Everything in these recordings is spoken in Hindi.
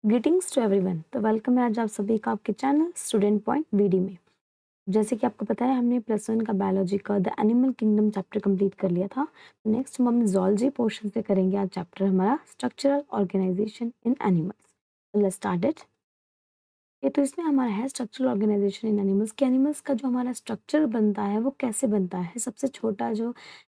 Greetings to everyone. तो वेलकम है आज आप सभी का आपके चैनल स्टूडेंट पॉइंट वीडी में। जैसे कि आपको पता है हमने प्लस 1 का बायोलॉजी का the animal kingdom chapter complete कर लिया था। नेक्स्ट हम जूलॉजी पोर्शन से करेंगे आज चैप्टर हमारा structural organisation in animals. Let's start it. ये तो इसमें हमारा है स्ट्रक्चरल ऑर्गेनाइजेशन इन एनिमल्स कि एनिमल्स का जो हमारा स्ट्रक्चर बनता है वो कैसे बनता है। सबसे छोटा जो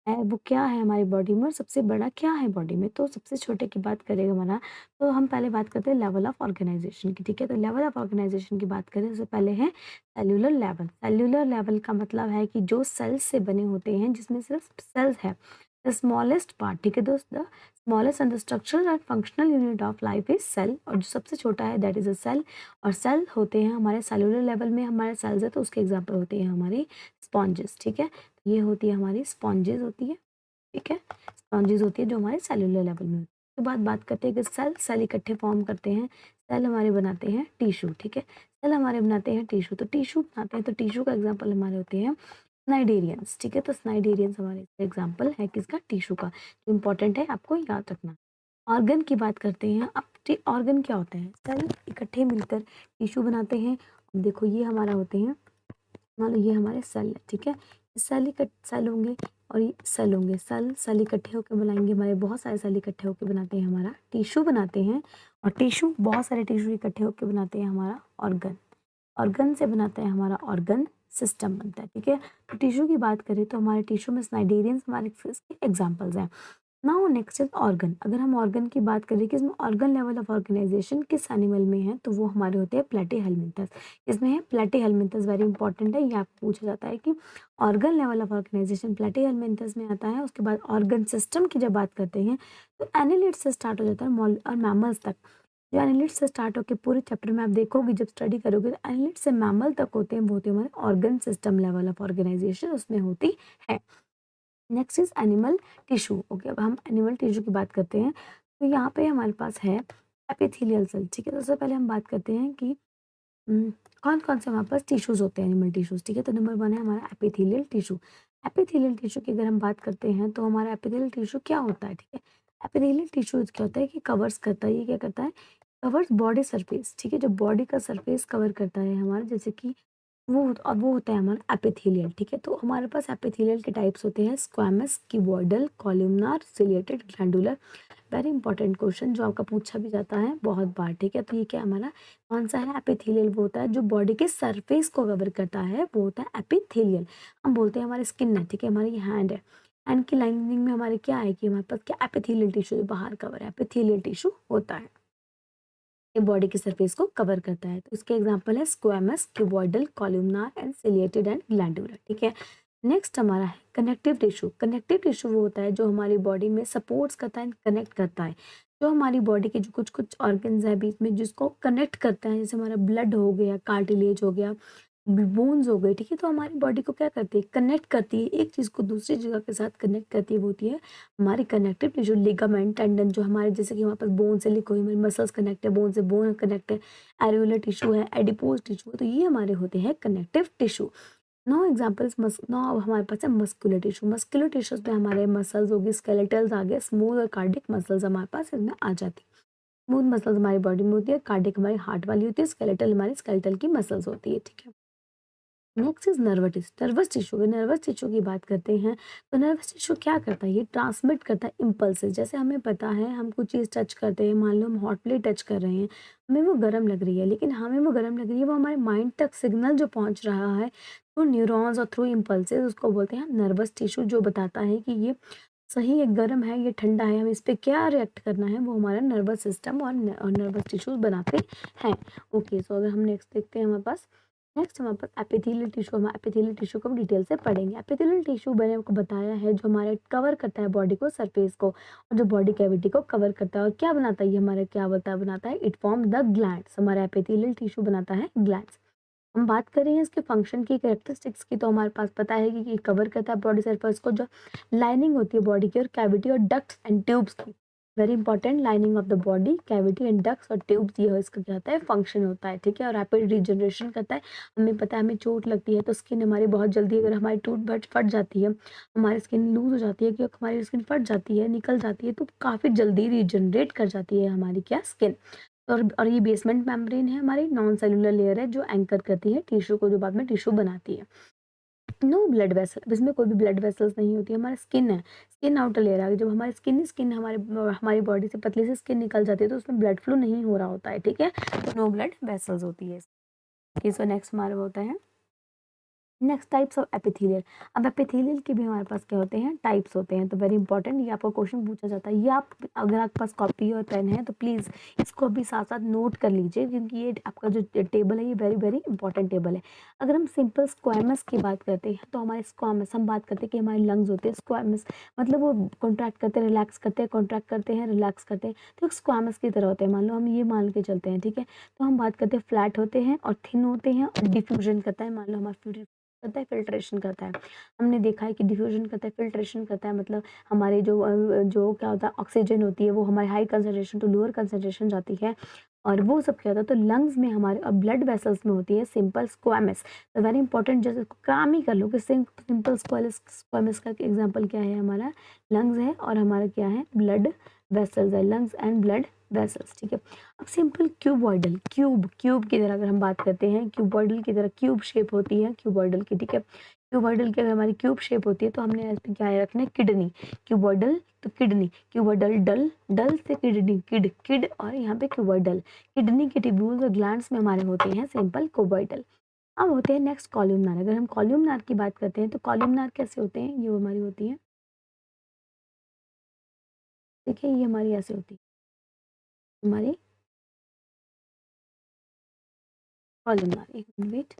है वो क्या है हमारी बॉडी में और सबसे बड़ा क्या है बॉडी में। तो सबसे छोटे की बात करेगा हमारा, तो हम पहले बात करते हैं लेवल ऑफ ऑर्गेनाइजेशन की। ठीक है, तो लेवल ऑफ ऑर्गेनाइजेशन की बात करें उससे पहले है सेल्यूलर लेवल। सेल्यूलर लेवल का मतलब है कि जो सेल्स से बने होते हैं जिसमें सिर्फ सेल्स है, द स्मॉलेस्ट पार्ट। ठीक है दोस्त, the smallest and the structural and functional unit of life is cell. और जो सबसे छोटा है दैट इज अ सेल। और सेल होते हैं हमारे सेलुलर लेवल में हमारे सेल्स है, तो उसके एग्जाम्पल होते हैं हमारी स्पॉन्जेस। ठीक है, तो ये होती है हमारी स्पॉन्जेस होती है। ठीक है, स्पॉन्जेस होती है जो हमारे सेलुलर लेवल में होती है। उसके बाद बात करते हैं कि सेल सेल इकट्ठे फॉर्म करते हैं। सेल हमारे बनाते हैं टिश्यू। ठीक है, सेल हमारे बनाते हैं टिश्यू, तो टिश्यू बनाते हैं, तो टिश्यू का एग्जाम्पल हमारे होते हैं स्नाइडेरियंस। ठीक है, तो स्नाइडेरियंस हमारे एग्जाम्पल है किसका, टिश्यू का। जो इंपॉर्टेंट है आपको याद रखना। ऑर्गन की बात करते हैं। अब ऑर्गन क्या होता है, सेल इकट्ठे मिलकर टिश्यू बनाते हैं। अब देखो ये हमारा होते हैं, मान लो ये हमारे सेल है। ठीक है, सेल होंगे और ये सेल होंगे। सेल सेल इकट्ठे होकर बनाएंगे, हमारे बहुत सारे सेल इकट्ठे होकर बनाते हैं हमारा टिश्यू बनाते हैं। और टिश्यू बहुत सारे टिश्यू इकट्ठे होकर बनाते हैं हमारा ऑर्गन। ऑर्गन से बनाते हैं हमारा ऑर्गन सिस्टम बनता है। ठीक है, तो टिश्यू की बात करें तो हमारे टिश्यू में स्नाइडेरियंस हमारे इसके एग्जाम्पल्स हैं। Now next is organ. अगर हम ऑर्गन की बात करें कि इसमें ऑर्गन लेवल ऑफ ऑर्गेनाइजेशन किस एनिमल में है, तो वो हमारे होते हैं प्लेटीहेल्मिंथस। इसमें है प्लेटीहेल्मिंथस, वेरी इंपॉर्टेंट है, ये आपको पूछा जाता है कि ऑर्गन लेवल ऑफ ऑर्गेनाइजेशन प्लेटीहेल्मिंथस में आता है। उसके बाद ऑर्गन सिस्टम की जब बात करते हैं तो एनिलिड से स्टार्ट हो जाता है और मैमल्स तक। जो एनिलिड से स्टार्ट होकर पूरे चैप्टर में आप देखोगे जब स्टडी करोगे तो एनिलिड से मैमल तक होते हैं, वो होते हैं हमारे organ system level of organisation उसमें होती है। Next is animal tissue. Okay, अब हम एनिमल टिश्यू की बात करते हैं। तो यहाँ पे हमारे पास है एपिथेलियल सेल। ठीक है, तो सबसे पहले हम बात करते हैं कि कौन कौन से हमारे पास टिश्यूज होते हैं एनिमल टिश्यूज। ठीक है, तो नंबर 1 है हमारा एपिथेलियल टिश्यू। एपिथेलियल टिश्यू की अगर हम बात करते हैं तो हमारा एपिथेलियल टिश्यू क्या होता है। ठीक है, एपिथेलियल टिश्यू क्या होता है कि कवर्स करता है, ये क्या करता है, कवर्स बॉडी सरफेस। ठीक है, जो बॉडी का सरफेस कवर करता है हमारा, जैसे कि वो होता है हमारा एपिथेलियल। ठीक है, तो हमारे पास एपिथेलियल के टाइप्स होते हैं squamous, cuboidal, columnar, ciliated, glandular. Very important question जो आपका पूछा भी जाता है बहुत बार। ठीक है, तो ये क्या हमारा कौन सा है, एपिथेलियल। वो होता है जो बॉडी के सरफेस को कवर करता है, वो होता है एपिथेलियल। हम बोलते हैं हमारी स्किन है। ठीक है, हमारी हैंड है, हैंड की लाइनिंग में हमारे क्या है कि हमारे पास क्या एपिथेलियल टिश्यू बाहर कवर है, एपिथेलियल टिश्यू होता है, ये बॉडी के सरफेस को कवर करता है। तो इसके एग्जांपल है squamous, cuboidal, columnar and ciliated and glandular. ठीक है, नेक्स्ट हमारा है कनेक्टिव टिश्यू। कनेक्टिव टिश्यू वो होता है जो हमारी बॉडी में सपोर्ट्स करता है, कनेक्ट करता है। जो हमारी बॉडी के जो कुछ कुछ ऑर्गन्स है बीच में जिसको कनेक्ट करता है, जैसे हमारा ब्लड हो गया, कार्टिलेज हो गया, बोन्स हो गए। ठीक है, तो हमारी बॉडी को क्या करती है, कनेक्ट करती है, एक चीज को दूसरी जगह के साथ कनेक्ट करती है, वो होती है हमारी कनेक्टिव टिश्यू। लिगामेंट, टेंडन, जो हमारे जैसे कि हमारे पास बोन से लिखो हमारी मसल्स कनेक्ट है, बोन से बोन कनेक्ट है, एरिकुलर टिश्यू है, एडिपोज टिश्यू है, तो ये हमारे होते हैं connective tissue. No examples no, अब हमारे पास है मस्कुलर टिश्यू। मस्कुलर टिश्यूज में हमारे मसल्स होगी, स्केलेटल्स आ गए, स्मूथ और कार्डिक मसल्स हमारे पास इसमें आ जाती है। स्मूथ मसल्स हमारी बॉडी में होती है, कार्डिक हमारी हार्ट वाली होती है, स्केलेटल हमारी स्केलेटल की मसल्स होती है। ठीक है, next is nervous tissue. Nervous tissue की बात करते हैं तो नर्वस टिश्यू क्या करता है, ये ट्रांसमिट करता है इम्पल्सेस। जैसे हमें पता है हम कुछ चीज़ टच करते हैं, मान लो हम हॉट प्लेट टच कर रहे हैं, हमें वो गर्म लग रही है, लेकिन हमें वो गर्म लग रही है, वो हमारे माइंड तक सिग्नल जो पहुंच रहा है थ्रू न्यूरॉन्स और थ्रू इम्पल्सेस, उसको बोलते हैं नर्वस टिश्यू। जो बताता है कि ये सही, ये गर्म है, ये ठंडा है, हमें इस पे क्या रिएक्ट करना है, वो हमारा नर्वस सिस्टम और नर्वस टिश्यूज बनाते हैं। ओके, सो अगर हम नेक्स्ट देखते हैं हमारे पास, नेक्स्ट हमारे पास एपिथेलियल टिश्यू। हम एपिथेलियल टिश्यू को डिटेल से पढ़ेंगे। एपिथेलियल टिश्यू मैंने आपको बताया है जो हमारे कवर करता है बॉडी को, सरफेस को, और जो बॉडी कैविटी को कवर करता है। और क्या बनाता है ये हमारे, क्या बनाता है, इट फॉर्म द ग्लैंड्स। हमारा एपिथेलियल टिश्यू बनाता है ग्लैंड्स। हम बात करें इसके फंक्शन की, कैरेक्टरिस्टिक्स की, तो हमारे पास पता है कि कवर करता है बॉडी सरफेस को, जो लाइनिंग होती है बॉडी की, और कैविटी और डक्ट्स एंड ट्यूब्स की। Very important, lining of the body, cavity and ducts और ट्यूब्स, ये इसका क्या होता है, फंक्शन होता है। ठीक है, और रैपिड रिजनरेशन करता है। हमें पता है हमें चोट लगती है तो स्किन हमारी बहुत जल्दी, अगर हमारी टूथ फट जाती है, हमारी स्किन लूज हो जाती है, क्योंकि हमारी स्किन फट जाती है, निकल जाती है, तो काफ़ी जल्दी रिजनरेट कर जाती है हमारी क्या, स्किन। और ये बेसमेंट मेम्ब्रेन है, हमारी नॉन सेलुलर लेयर है जो एंकर करती है टिश्यू को, जो बाद में टिश्यू बनाती है। नो ब्लड वेसल, अब इसमें कोई भी ब्लड वेसल्स नहीं होती है। हमारा स्किन है, स्किन आउटर लेयर है, जब हमारी स्किन हमारी बॉडी से पतली से स्किन निकल जाती है तो उसमें ब्लड फ्लो नहीं हो रहा होता है, ठीक है, तो नो ब्लड वेसल्स होती है। सो नेक्स्ट हमारा होता है नेक्स्ट टाइप्स ऑफ एपिथेलियल। अब एपिथेलियल के भी हमारे पास क्या होते हैं, टाइप्स होते हैं, तो वेरी इंपॉर्टेंट, ये आपको क्वेश्चन पूछा जाता है। ये आप, अगर आपके पास कॉपी और पेन है तो प्लीज़ इसको अभी साथ साथ नोट कर लीजिए, क्योंकि ये आपका जो टेबल है ये वेरी वेरी इंपॉर्टेंट टेबल है। अगर हम सिंपल स्क्वामस की बात करते हैं तो हमारे स्क्वामस, हम बात करते हैं कि हमारे लंग्स होते हैं स्क्वामस, मतलब वो कॉन्ट्रैक्ट करते हैं, रिलैक्स करते हैं, कॉन्ट्रैक्ट करते हैं, रिलैक्स करते हैं, तो स्क्वामस की तरह होते हैं। मान लो हम ये मान के चलते हैं, ठीक है, तो हम बात करते हैं फ्लैट होते हैं और थिन होते हैं और डिफ्यूजन करता है। मान लो हमारा करता है, फिल्ट्रेशन करता है। हमने देखा है कि डिफ्यूजन करता है, फिल्ट्रेशन करता है, मतलब हमारे जो क्या होता है, ऑक्सीजन होती है वो हमारे high concentration to lower concentration जाती है, और वो सब क्या होता है, तो लंग्स में हमारे और ब्लड वेसल्स में होती है सिंपल स्क्वामस। तो वेरी इंपॉर्टेंट, जैसे काम ही कर लो कि सिंपल स्क्वामस का एग्जांपल क्या है, हमारा लंग्स है और हमारा क्या है, ब्लड वेसल्स है, लंग्स एंड ब्लड वेसल्स, ठीक है। अब सिंपल क्यूबॉइडल, क्यूब की तरह अगर हम बात करते हैं, क्यूबॉइडल की तरह क्यूब शेप होती है क्यूबॉइडल की, ठीक है। क्यूबॉइडल की अगर हमारी क्यूब शेप होती है तो हमने ऐसे क्या रखना है, किडनी, क्यूबॉइडल तो किडनी, क्यूबॉइडल डल, डल से किडनी, किड और यहाँ पे क्यूबॉइडल, किडनी के ट्यूब्यूल्स और ग्लैंड्स में हमारे होते हैं सिंपल क्यूबॉइडल। अब होते हैं नेक्स्ट कॉलमनार। अगर हम कॉलमनार की बात करते हैं तो कॉलमनार कैसे होते हैं, ये हमारी होती है, ठीक है, ये हमारी ऐसे होती है, हमारी कॉलमनार, एक मिनट,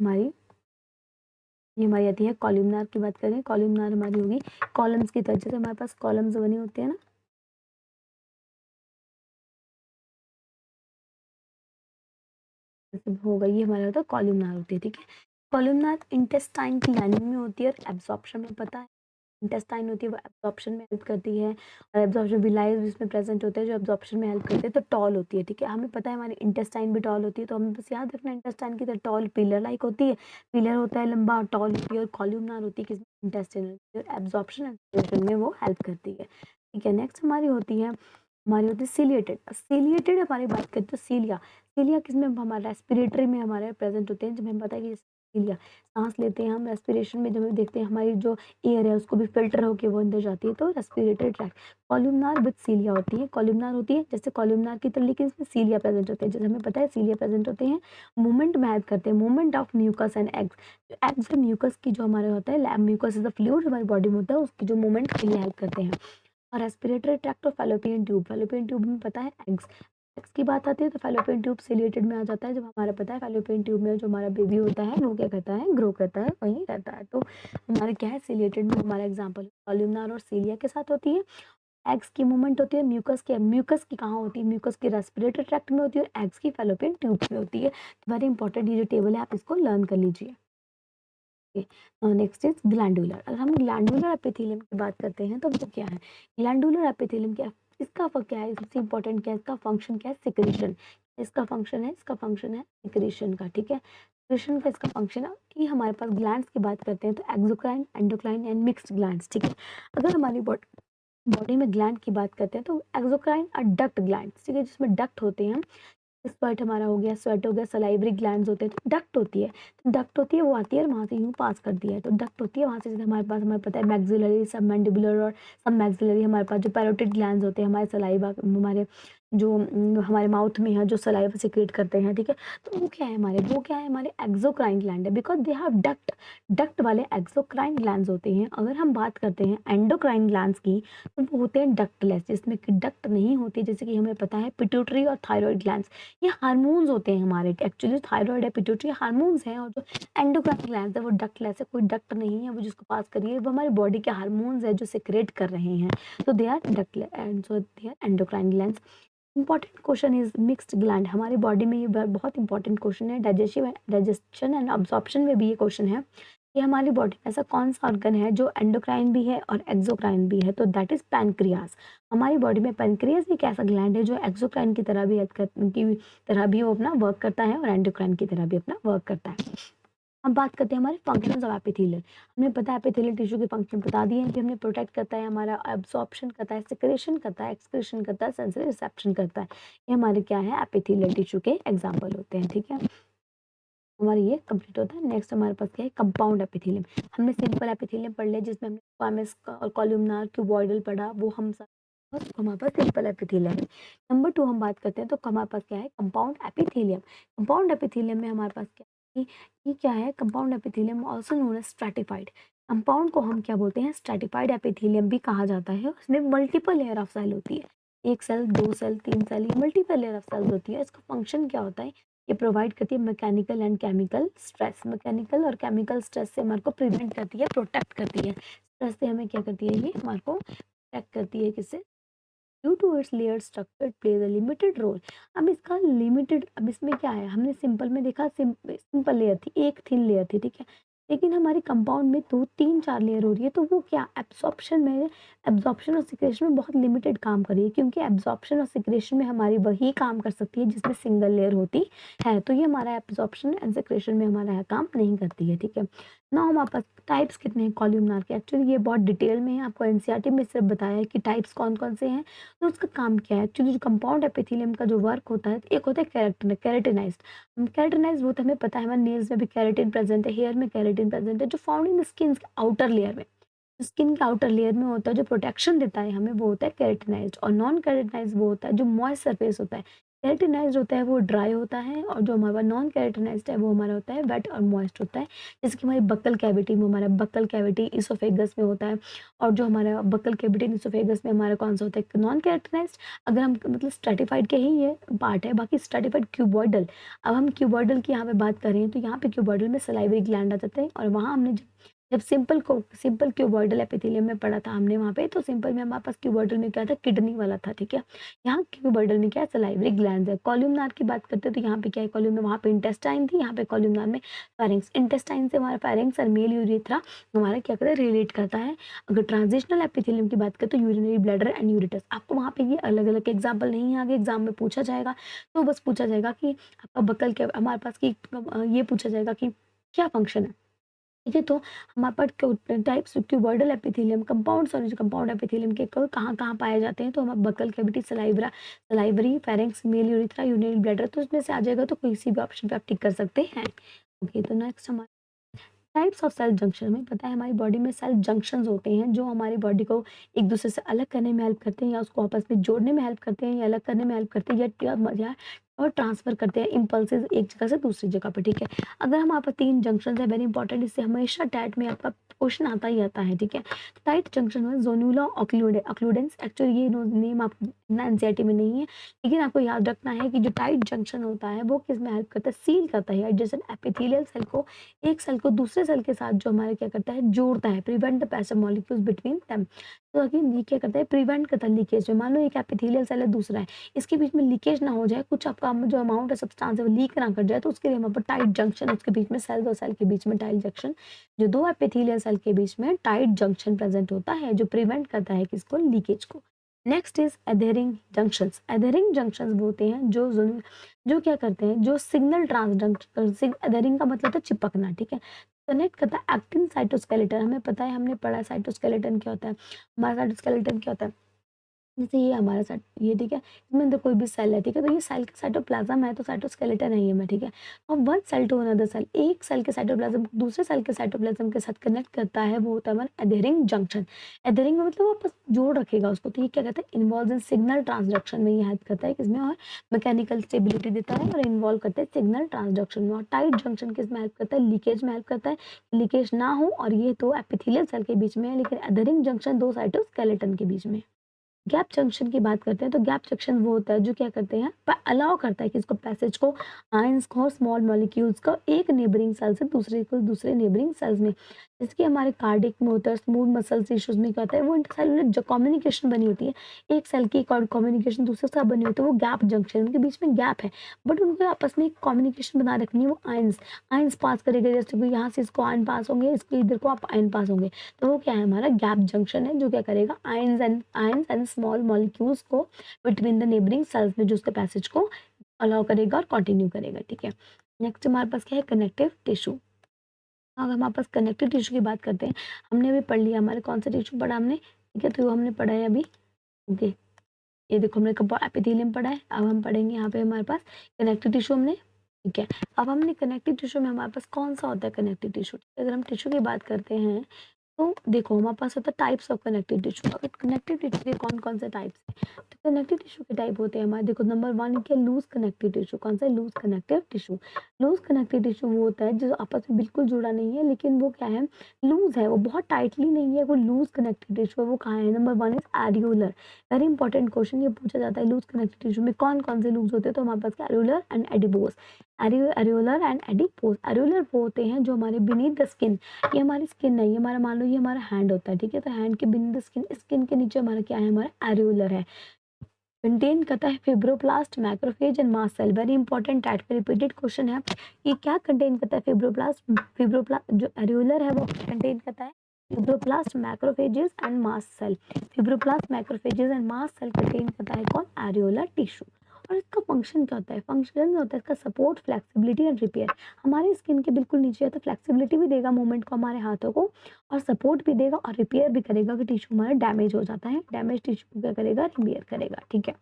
हमारी ये हमारी आती है कॉलमनार की बात करें, कॉलमनार हमारी होगी कॉलम्स की तरह, जैसे हमारे पास कॉलम्स बने होते हैं ना, जैसे होगा, ये हमारा होता है कॉलमनार होती है, ठीक है। कॉलमनार इंटेस्टाइन की लाइनिंग में होती है और एब्जॉर्प्शन में, पता है इंटेस्टाइन होती है वो एब्जॉर्प्शन में हेल्प करती है, और एब्जॉर्प्शन विलाइज इसमें प्रेजेंट होते हैं जो एब्जॉर्प्शन में हेल्प करते हैं, तो टॉल होती है, ठीक है। हमें पता है हमारी इंटेस्टाइन भी टॉल होती है, तो हमें बस याद रखना इंटेस्टाइन की तरह टॉल पिलर लाइक होती है, पिलर होता है लंबा, टॉल होती है, और कॉलमनार होती है किसमें, इंटेस्टाइन, एब्जॉर्प्शन एंड में वो हेल्प करती है, ठीक है। नेक्स्ट हमारी होती है, सीलिएटेड। सीलिएटेड हमारी बात करें तो सीलिया, सीलिया किसमें, हमारा रेस्पिरेटरी में हमारे प्रेजेंट होते हैं, जब हमें पता है कि सीलिया सांस लेते हैं हम, रेस्पिरेशन में जब हम देखते हैं हमारी जो एयर है उसको भी फिल्टर होकर वो अंदर जाती है, तो रेस्पिरेटरी ट्रैक्ट। कॉलमनार विद सीलिया होती है, कॉलमनार होती है जैसे कॉलमनार की तरह, लेकिन इसमें सीलिया प्रेजेंट होते हैं, जैसे हमें पता है सीलिया प्रेजेंट होते हैं, मूवमेंट में हेल्प करते हैं, movement of mucus and eggs, जो एग्स और म्यूकस की जो हमारे होता है, म्यूकस इज द फ्लूइड हमारी बॉडी में होता है, उसकी जो मूवमेंट के लिए हेल्प करते हैं। और रेस्पिरेटरी ट्रैक्ट और फैलोपियन ट्यूब, फैलोपियन ट्यूब में पता है एग्स, एग्स की बात आती है तो फैलोपियन ट्यूब से रिलेटेड में आ जाता है, जब हमारा पता है फैलोपियन ट्यूब में जो हमारा बेबी होता है वो क्या करता है, ग्रो करता है, वहीं रहता है, तो हमारे क्या है सिलेटेड में हमारा एग्जाम्पल कॉलमनार और सीलिया के साथ होती है। एग्स की मूवमेंट होती है, म्यूकस की कहाँ होती है, म्यूकस की रेस्पिरेटरी ट्रैक्ट में होती है, और एग्स की फैलोपियन ट्यूब में होती है। वेरी इंपॉर्टेंट ये जो टेबल है आप इसको लर्न कर लीजिए। Next is glandular. अगर हम ग्लैंडुलर एपिथेलियम की बात करते हैं तो वो क्या है, ग्लैंडुलर एपिथेलियम क्या है, इसका क्या है, सबसे इंपॉर्टेंट क्या है, इसका फंक्शन क्या है, सिक्रेशन, इसका फंक्शन है सिक्रेशन का, ठीक है। सिक्रेशन का इसका फंक्शन है कि हमारे पास ग्लैंड्स की बात करते हैं तो exocrine, endocrine and mixed glands, ठीक है। अगर हमारी बॉडी में ग्लैंड की बात करते हैं तो एक्सोक्राइन और डक्ट ग्लैंड्स, ठीक है, जिसमें डक्ट होते हैं, स्वेट हमारा हो गया, स्वेट हो गया, सलाइवरी ग्लैंड्स होते हैं, तो डक्ट होती है, तो डक्ट होती है वो आती है और वहाँ से यूँ पास कर दिया है, तो डक्ट होती है वहाँ से, जैसे हमारे पास हमें पता है मैक्सिलरी, सब मैंडिबुलर और सब मैक्सिलरी, हमारे पास जो पैरोटिड ग्लैंड्स होते हैं, हमारे सलाइवा, हमारे जो हमारे माउथ में है जो सलाइवा सिक्रेट करते हैं, ठीक है, तो वो क्या है हमारे एक्सोक्राइन ग्लैंड है, because they have duct, duct वाले एक्सोक्राइन ग्लैंड्स होते हैं। अगर हम बात करते हैं एंडोक्राइन ग्लैंड्स की तो वो होते हैं डक्टलेस, जिसमें कि डक्ट नहीं होती, जैसे कि हमें पता है पिट्यूटरी और थायराइड ग्लैंड्स, ये हार्मोन्स होते हैं हमारे, एक्चुअली थायराइड है, पिट्यूटरी हार्मोन्स हैं, और जो एंडोक्राइन ग्लैंड्स है वो डक्टलेस है, कोई डक्ट नहीं है, वो जिसको पास करिए वो हमारी बॉडी के हार्मोन्स है जो सिक्रेट कर रहे हैं, तो they are ductless and so they are endocrine glands. Important question is mixed gland, हमारी बॉडी में ये बहुत इंपॉर्टेंट क्वेश्चन है, डाइजेशन एंड अब्जॉर्प्शन में भी ये क्वेश्चन है कि हमारी बॉडी में ऐसा कौन सा ऑर्गन है जो एंडोक्राइन भी है और एक्सोक्राइन भी है, तो दैट इज पैनक्रियास। हमारी बॉडी में पैनक्रियास भी एक ऐसा ग्लैंड है जो एक्सोक्राइन की तरह भी वो अपना वर्क करता है और एंडोक्राइन की तरह भी अपना वर्क करता है। हम बात करते हैं हमारे फंक्शंस ऑफ एपिथेलियल। हमें पता है एपिथेलियल टिश्यू के फंक्शन बता दिए हैं कि हमने प्रोटेक्ट करता है, हमारा एब्जॉर्प्शन करता है, सिक्रेशन करता है, एक्सक्रीशन करता है, सेंसरी रिसेप्शन करता है। ये हमारे क्या है, एपिथेलियल टिश्यू के एग्जाम्पल होते हैं। ठीक है, हमारा ये कंप्लीट होता है। नेक्स्ट हमारे पास क्या है, कंपाउंड एपिथेलियम। हमने सिंपल एपिथेलियम पढ़ लिया जिसमें हमने स्क्वामस और कॉलमनार क्यूबॉइडल पढ़ा, वो हम सब हमारे पास सिंपल एपिथेलियम है। नंबर 2 हम बात करते हैं तो हमारे पास क्या है, कंपाउंड एपिथेलियम। कंपाउंड एपिथेलियम में हमारे पास क्या है, ये क्या है, compound epithelium also known as stratified. Compound को हम क्या बोलते हैं, स्ट्रैटिफाइड एपिथेलियम भी कहा जाता है। उसमें मल्टीपल लेयर ऑफ सेल होती है, एक सेल, दो सेल, तीन सेल, ये मल्टीपल लेयर ऑफ सेल्स होती है। इसका फंक्शन क्या होता है, ये प्रोवाइड करती है mechanical and chemical stress. Mechanical और केमिकल स्ट्रेस से हमारे को प्रिवेंट करती है, प्रोटेक्ट करती है। स्ट्रेस से हमें क्या करती है, ये हमारे को प्रोटेक्ट करती है, किससे, due to its layer structure it plays a limited role. अब इसका लिमिटेड, अब इसमें क्या है, हमने सिंपल में देखा सिंपल लेयर थी, एक थिन लेयर थी, ठीक है। लेकिन हमारे कंपाउंड में दो तीन चार लेयर हो रही है, तो वो क्या एब्जॉर्प्शन में, एब्जॉर्प्शन और सिक्रेशन में बहुत लिमिटेड काम कर रही है, क्योंकि एब्जॉर्प्शन और सिक्रेशन में हमारी वही काम कर सकती है जिसमें सिंगल लेयर होती है। तो ये हमारा एब्जॉर्प्शन एंड सिक्रेशन में हमारा काम नहीं करती है। ठीक है, ना हमारे पास टाइप्स कितने हैं कॉल्यूमनार के, एक्चुअली ये बहुत डिटेल में है, आपको एनसीईआरटी में सिर्फ बताया है कि टाइप्स कौन कौन से हैं। तो उसका काम क्या है, एक्चुअली जो कंपाउंड एपिथेलियम का जो वर्क होता है, एक होता है केराटिनाइज्ड। केराटिनाइज्ड वो तो हमें पता है, हमारे नेल्स में भी केराटिन प्रेजेंट है, हेयर में केराटिन प्रेजेंट है, जो फाउंड इन स्किन के आउटर लेयर में, स्किन के आउटर लेयर में होता है, जो प्रोटेक्शन देता है हमें, वो होता है केराटिनाइज्ड। और नॉन केराटिनाइज्ड वो होता है जो मॉइस्ट सरफेस होता है। केराटिनाइज्ड होता है वो ड्राई होता है, और जो हमारा नॉन केराटिनाइज्ड है वो हमारा होता है वेट और मॉइस्ट होता है। जैसे कि हमारी बक्कल कैविटी में, हमारा बक्कल कैविटी इसोफेगस में होता है, और जो हमारा बक्कल कैविटी इसोफेगस में हमारा कौन सा होता है, नॉन केराटिनाइज्ड। अगर हम मतलब स्ट्रेटिफाइड के ही ये पार्ट है, बाकी स्ट्रेटिफाइड क्यूबॉइडल। अब हम क्यूबॉइडल की यहाँ पे बात कर रहे हैं, तो यहाँ पे क्यूबॉइडल में सलाइवरी ग्लैंड आ जाते हैं, और वहाँ हमने जब सिंपल क्यूबॉइडल एपिथेलियम में पढ़ा था हमने वहाँ पे, तो सिंपल में हमारे पास क्यूबॉइडल में क्या था, किडनी वाला था, ठीक है। यहाँ क्यूबॉइडल में क्या है, सलाइवरी ग्लैंड है। कॉलमनार की बात करते हैं तो यहाँ पे क्या है, कॉलमनार वहाँ पे इंटेस्टाइन थी, यहाँ पे कॉलमनार में फेरिंग्स। इंटेस्टाइन से हमारा फेरिंग्स और मेल यूरेथ्रा हमारा क्या करता है, रिलेट करता है। अगर ट्रांजिशनल एपिथेलियम की बात करें तो यूरिनरी ब्लैडर एंड यूरेटस। आपको वहाँ पे ये अलग अलग एग्जाम्पल नहीं है, आगे एग्जाम में पूछा जाएगा, तो बस पूछा जाएगा कि आपका बकल के हमारे पास की, ये पूछा जाएगा कि क्या फंक्शन है, ठीक है। तो हमारे पास types cuboidal epithelium, compound sorry, जो कंपाउंड एपिथेलियम के कहाँ कहाँ पाए जाते हैं, तो हमारे buccal cavity, salivary, pharynx, male urethra, urinary bladder, तो इसमें से आ जाएगा, तो किसी भी ऑप्शन पे आप टिक कर सकते हैं। ओके, तो नेक्स्ट हमारा टाइप्स ऑफ सेल जंक्शन। में पता है हमारी बॉडी में सेल जंक्शंस होते हैं, जो हमारी बॉडी को एक दूसरे से अलग करने में हेल्प करते हैं, या उसको आपस में जोड़ने में हेल्प करते हैं, या अलग करने में हेल्प करते हैं, या और ट्रांसफर करते हैं इम्पल्सेस एक जगह से दूसरी जगह पे, ठीक है। अगर हमारे पास तीन जंक्शन है, वेरी इंपॉर्टेंट, इससे हमेशा टैट में आपका क्वेश्चन आता ही आता है, ठीक है। टाइट जंक्शन में जोनुला ऑक्लूडेंस, एक्चुअली ये नेम आप एनसीईआरटी में नहीं है, लेकिन आपको याद रखना है कि जो टाइट जंक्शन होता है वो किस में हेल्प करता है, सील करता है एडजेसेंट एपिथेलियल सेल को, एक सेल को दूसरे सेल के साथ जो हमारे क्या करता है, जोड़ता है, prevent the passive molecules between them. तो अगेन ये क्या करता है, प्रिवेंट करता है लीकेज में। मान लो एक एपिथेलियल सेल है, दूसरा है, इसके बीच में लीकेज ना हो जाए, कुछ आपका जो अमाउंट है सब्सटेंस है वो लीक ना कर जाए, तो उसके लिए हमारे पास टाइट जंक्शन, उसके बीच में सेल और सेल के बीच में टाइट जंक्शन, जो दो एपिथेलियल सेल के बीच में टाइट जंक्शन प्रेजेंट होता है, जो प्रिवेंट करता है किसको, लीकेज को। Next is adhering junctions. Adhering junctions वो होते हैं जो क्या करते हैं, जो सिग्नल ट्रांसडक्शन, एधेरिंग का मतलब है चिपकना, ठीक है। कनेक्ट करता है एक्टिन साइटोस्केलेटन। हमें पता है, हमने पढ़ा साइटोस्केलेटन क्या होता है, हमारा साइटोस्केलेटन क्या होता है, जैसे ये हमारा साइट, ये ठीक है, इसमें अंदर कोई भी सेल है, ठीक है, तो ये सेल का साइटोप्लाज्म है, तो साइटोस्केलेटन है ये में, ठीक है। और one cell to another cell, एक सेल के साइटोप्लाज्म दूसरे सेल के साइटोप्लाज्म के साथ कनेक्ट करता है, वो होता है हमारा एधेरिंग जंक्शन। एधेरिंग का मतलब वो बस जोड़ रखेगा उसको, तो ये क्या कहता है, इन्वॉल्व इन सिग्नल ट्रांसडक्शन में ये हेल्प करता है किसमें, और मैकेनिकल स्टेबिलिटी देता है, और इन्वॉल्व करता है सिग्नल ट्रांसडक्शन में। और टाइट जंक्शन किसमें हेल्प करता है, लीकेज में हेल्प करता है, लीकेज ना हो, और ये तो एपिथेलियल सेल के बीच में है, लेकिन एधेरिंग जंक्शन दो साइटोस्केलेटन के बीच में। गैप जंक्शन की बात करते हैं, तो गैप जंक्शन वो होता है जो क्या करते हैं, अलाउ करता है कि इसको पैसेज को, आयंस को और स्मॉल मॉलिक्यूल्स को एक नेबरिंग सेल से दूसरे नेबरिंग सेल्स में, जैसे कि हमारे कार्डिक में होता है, स्मूथ मसल टिश्यूज में क्या होता है, वो इंटरसेलुलर जो कम्युनिकेशन बनी होती है, एक सेल की एक और कम्युनिकेशन दूसरे साथ बनी होती है, वो गैप जंक्शन, उनके बीच में गैप है, बट उनको आपस में कम्युनिकेशन बना रखनी है, वो आयंस आयंस पास करेगा, जैसे कि यहाँ से इसको आयन पास होंगे, इसको इधर को आप आयन पास होंगे, तो वो क्या है, हमारा गैप जंक्शन है, जो क्या करेगा, आयंस एंड स्मॉल मॉलिक्यूल्स को बिटवीन द नेबरिंग सेल्स में जो उसके पैसेज को अलाउ करेगा और कंटिन्यू करेगा, ठीक है। नेक्स्ट हमारे पास क्या है, कनेक्टिव टिश्यू। अगर हमारे पास कनेक्टिव टिश्यू की बात करते हैं, हमने अभी पढ़ लिया, हमारे कौन सा टिश्यू पढ़ा हमने, ठीक है, तो हमने पढ़ा है अभी, ओके, ये देखो हमने कब एपिथेलियम पढ़ा है, अब हम पढ़ेंगे यहाँ पे हमारे पास कनेक्टिव टिश्यू हमने, ठीक है। अब हमने कनेक्टिव टिश्यू में हमारे पास कौन सा होता है कनेक्टिव टिश्यू, अगर हम टिश्यू की बात करते हैं तो देखो हमारे पास होता है टाइप्स ऑफ कनेक्टिव टिश्यू। अगर कनेक्टिव टिश्यू के कौन कौन से टाइप्स हैं, तो कनेक्टिव टिश्यू के टाइप होते हैं हमारे, देखो नंबर 1 क्या, लूज कनेक्टिव टिश्यू। कौन सा, loose connective tissue. Loose connective tissue वो होता है जो आपस में बिल्कुल जुड़ा नहीं है, लेकिन वो क्या है, लूज है, वो बहुत टाइटली नहीं है, वो लूज कनेक्टिव टिश्यू है। वो कहाँ है, number 1 is areolar. Very important question ये पूछा जाता है, लूज कनेक्टिव टिश्यू में कौन कौन से लूज होते हैं, तो हमारे पास areolar and adipose. Areolar and adipose. Areolar वो होते हैं जो हमारे बीनीथ द स्किन, ये हमारी स्किन नहीं, ये हमारा, मान लो ये हमारा हैंड होता है, ठीक है, तो हैंड के बीनीथ द स्किन, स्किन के नीचे हमारा क्या है, हमारा एरियोलर है। कंटेन करता है fibroblast, macrophage and mast cell. Very important type पे रिपीटेड क्वेश्चन है, ये क्या कंटेन करता है, फिब्रोप्लास्ट जो एरियोलर है वो कंटेन करता है fibroblast, macrophages and mast cell. Fibroblast, macrophages and mast cell contain करता है कौन, एरियोलर टिश्यू। और इसका फंक्शन क्या होता है, फंक्शन होता है इसका सपोर्ट, फ्लेक्सिबिलिटी एंड रिपेयर। हमारी स्किन के बिल्कुल नीचे है, तो फ्लेक्सिबिलिटी भी देगा मूवमेंट को हमारे हाथों को, और सपोर्ट भी देगा और रिपेयर भी करेगा कि टिश्यू हमारा डैमेज हो जाता है, डैमेज टिश्यू को क्या करेगा, रिपेयर करेगा, ठीक है।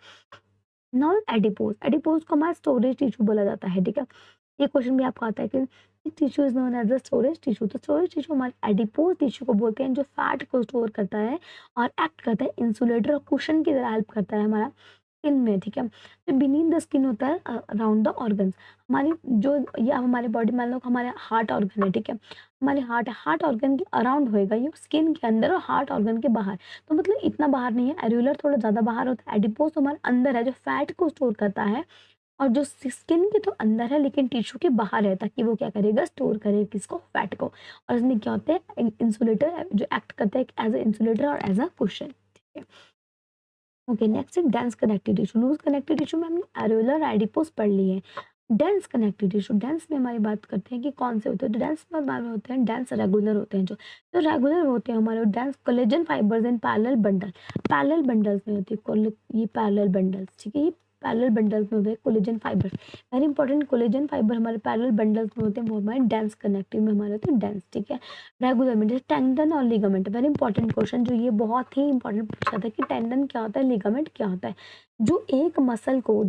नॉन एडिपोज, एडिपोज को हमारा स्टोरेज टिश्यू बोला जाता है, ठीक है। ये क्वेश्चन भी आपको आता है कि tissue is known as the storage tissue. तो स्टोरेज टिश्यू हमारे एडिपोज टिश्यू को बोलते हैं, जो फैट को स्टोर करता है और एक्ट करता है इंसुलेटर और कुशन की तरह हेल्प करता है हमारा स्किन में, ठीक है। जो बीनीथ द स्किन होता है अराउंड द ऑर्गन्स, हमारी जो ये हमारे बॉडी, मान लो हमारे हार्ट ऑर्गन है, ठीक है, हमारे हार्ट ऑर्गन के अराउंड होएगा, ये स्किन के अंदर और हार्ट ऑर्गन के बाहर, तो मतलब इतना बाहर नहीं है, एरियोलर थोड़ा ज़्यादा बाहर होता है, एडिपोज हमारे अंदर है जो फैट को स्टोर करता है, और जो स्किन के तो अंदर है लेकिन टिश्यू के बाहर है, ताकि वो क्या करेगा, स्टोर करे किसको, फैट को। और इसमें क्या होता है, इंसुलेटर जो एक्ट करता है एज ए इंसुलेटर और एज अ कुशन, ठीक है। ओके, नेक्स्ट है dense connective tissue. Loose connective tissue में हमने एरियोलर एडिपोज पढ़ लिए हैं। डेंस कनेक्टिव टिश्यू, डेंस में हमारी बात करते हैं कि कौन से होते हैं, तो डेंस में हमारे होते हैं, डेंस रेगुलर होते हैं, जो रेगुलर होते हैं हमारे dense collagen fibres in parallel bundle, parallel bundles में होती है, ये पैरेलल बंडल्स, ठीक है, ये पैरेलल बंडल्स में होते हैं collagen fibre. Very important, collagen fibre हमारे पैरेलल बंडल्स में होते हैं, वो हमारे डेंस कनेक्टिव में हमारे होते हैं, डेंस, ठीक है। रेगुलर में जैसे टेंडन और लिगामेंट, वेरी इंपॉर्टेंट क्वेश्चन, जो ये बहुत ही इंपॉर्टेंट पूछा था कि टेंडन क्या होता है, लिगामेंट क्या होता है। जो एक मसल को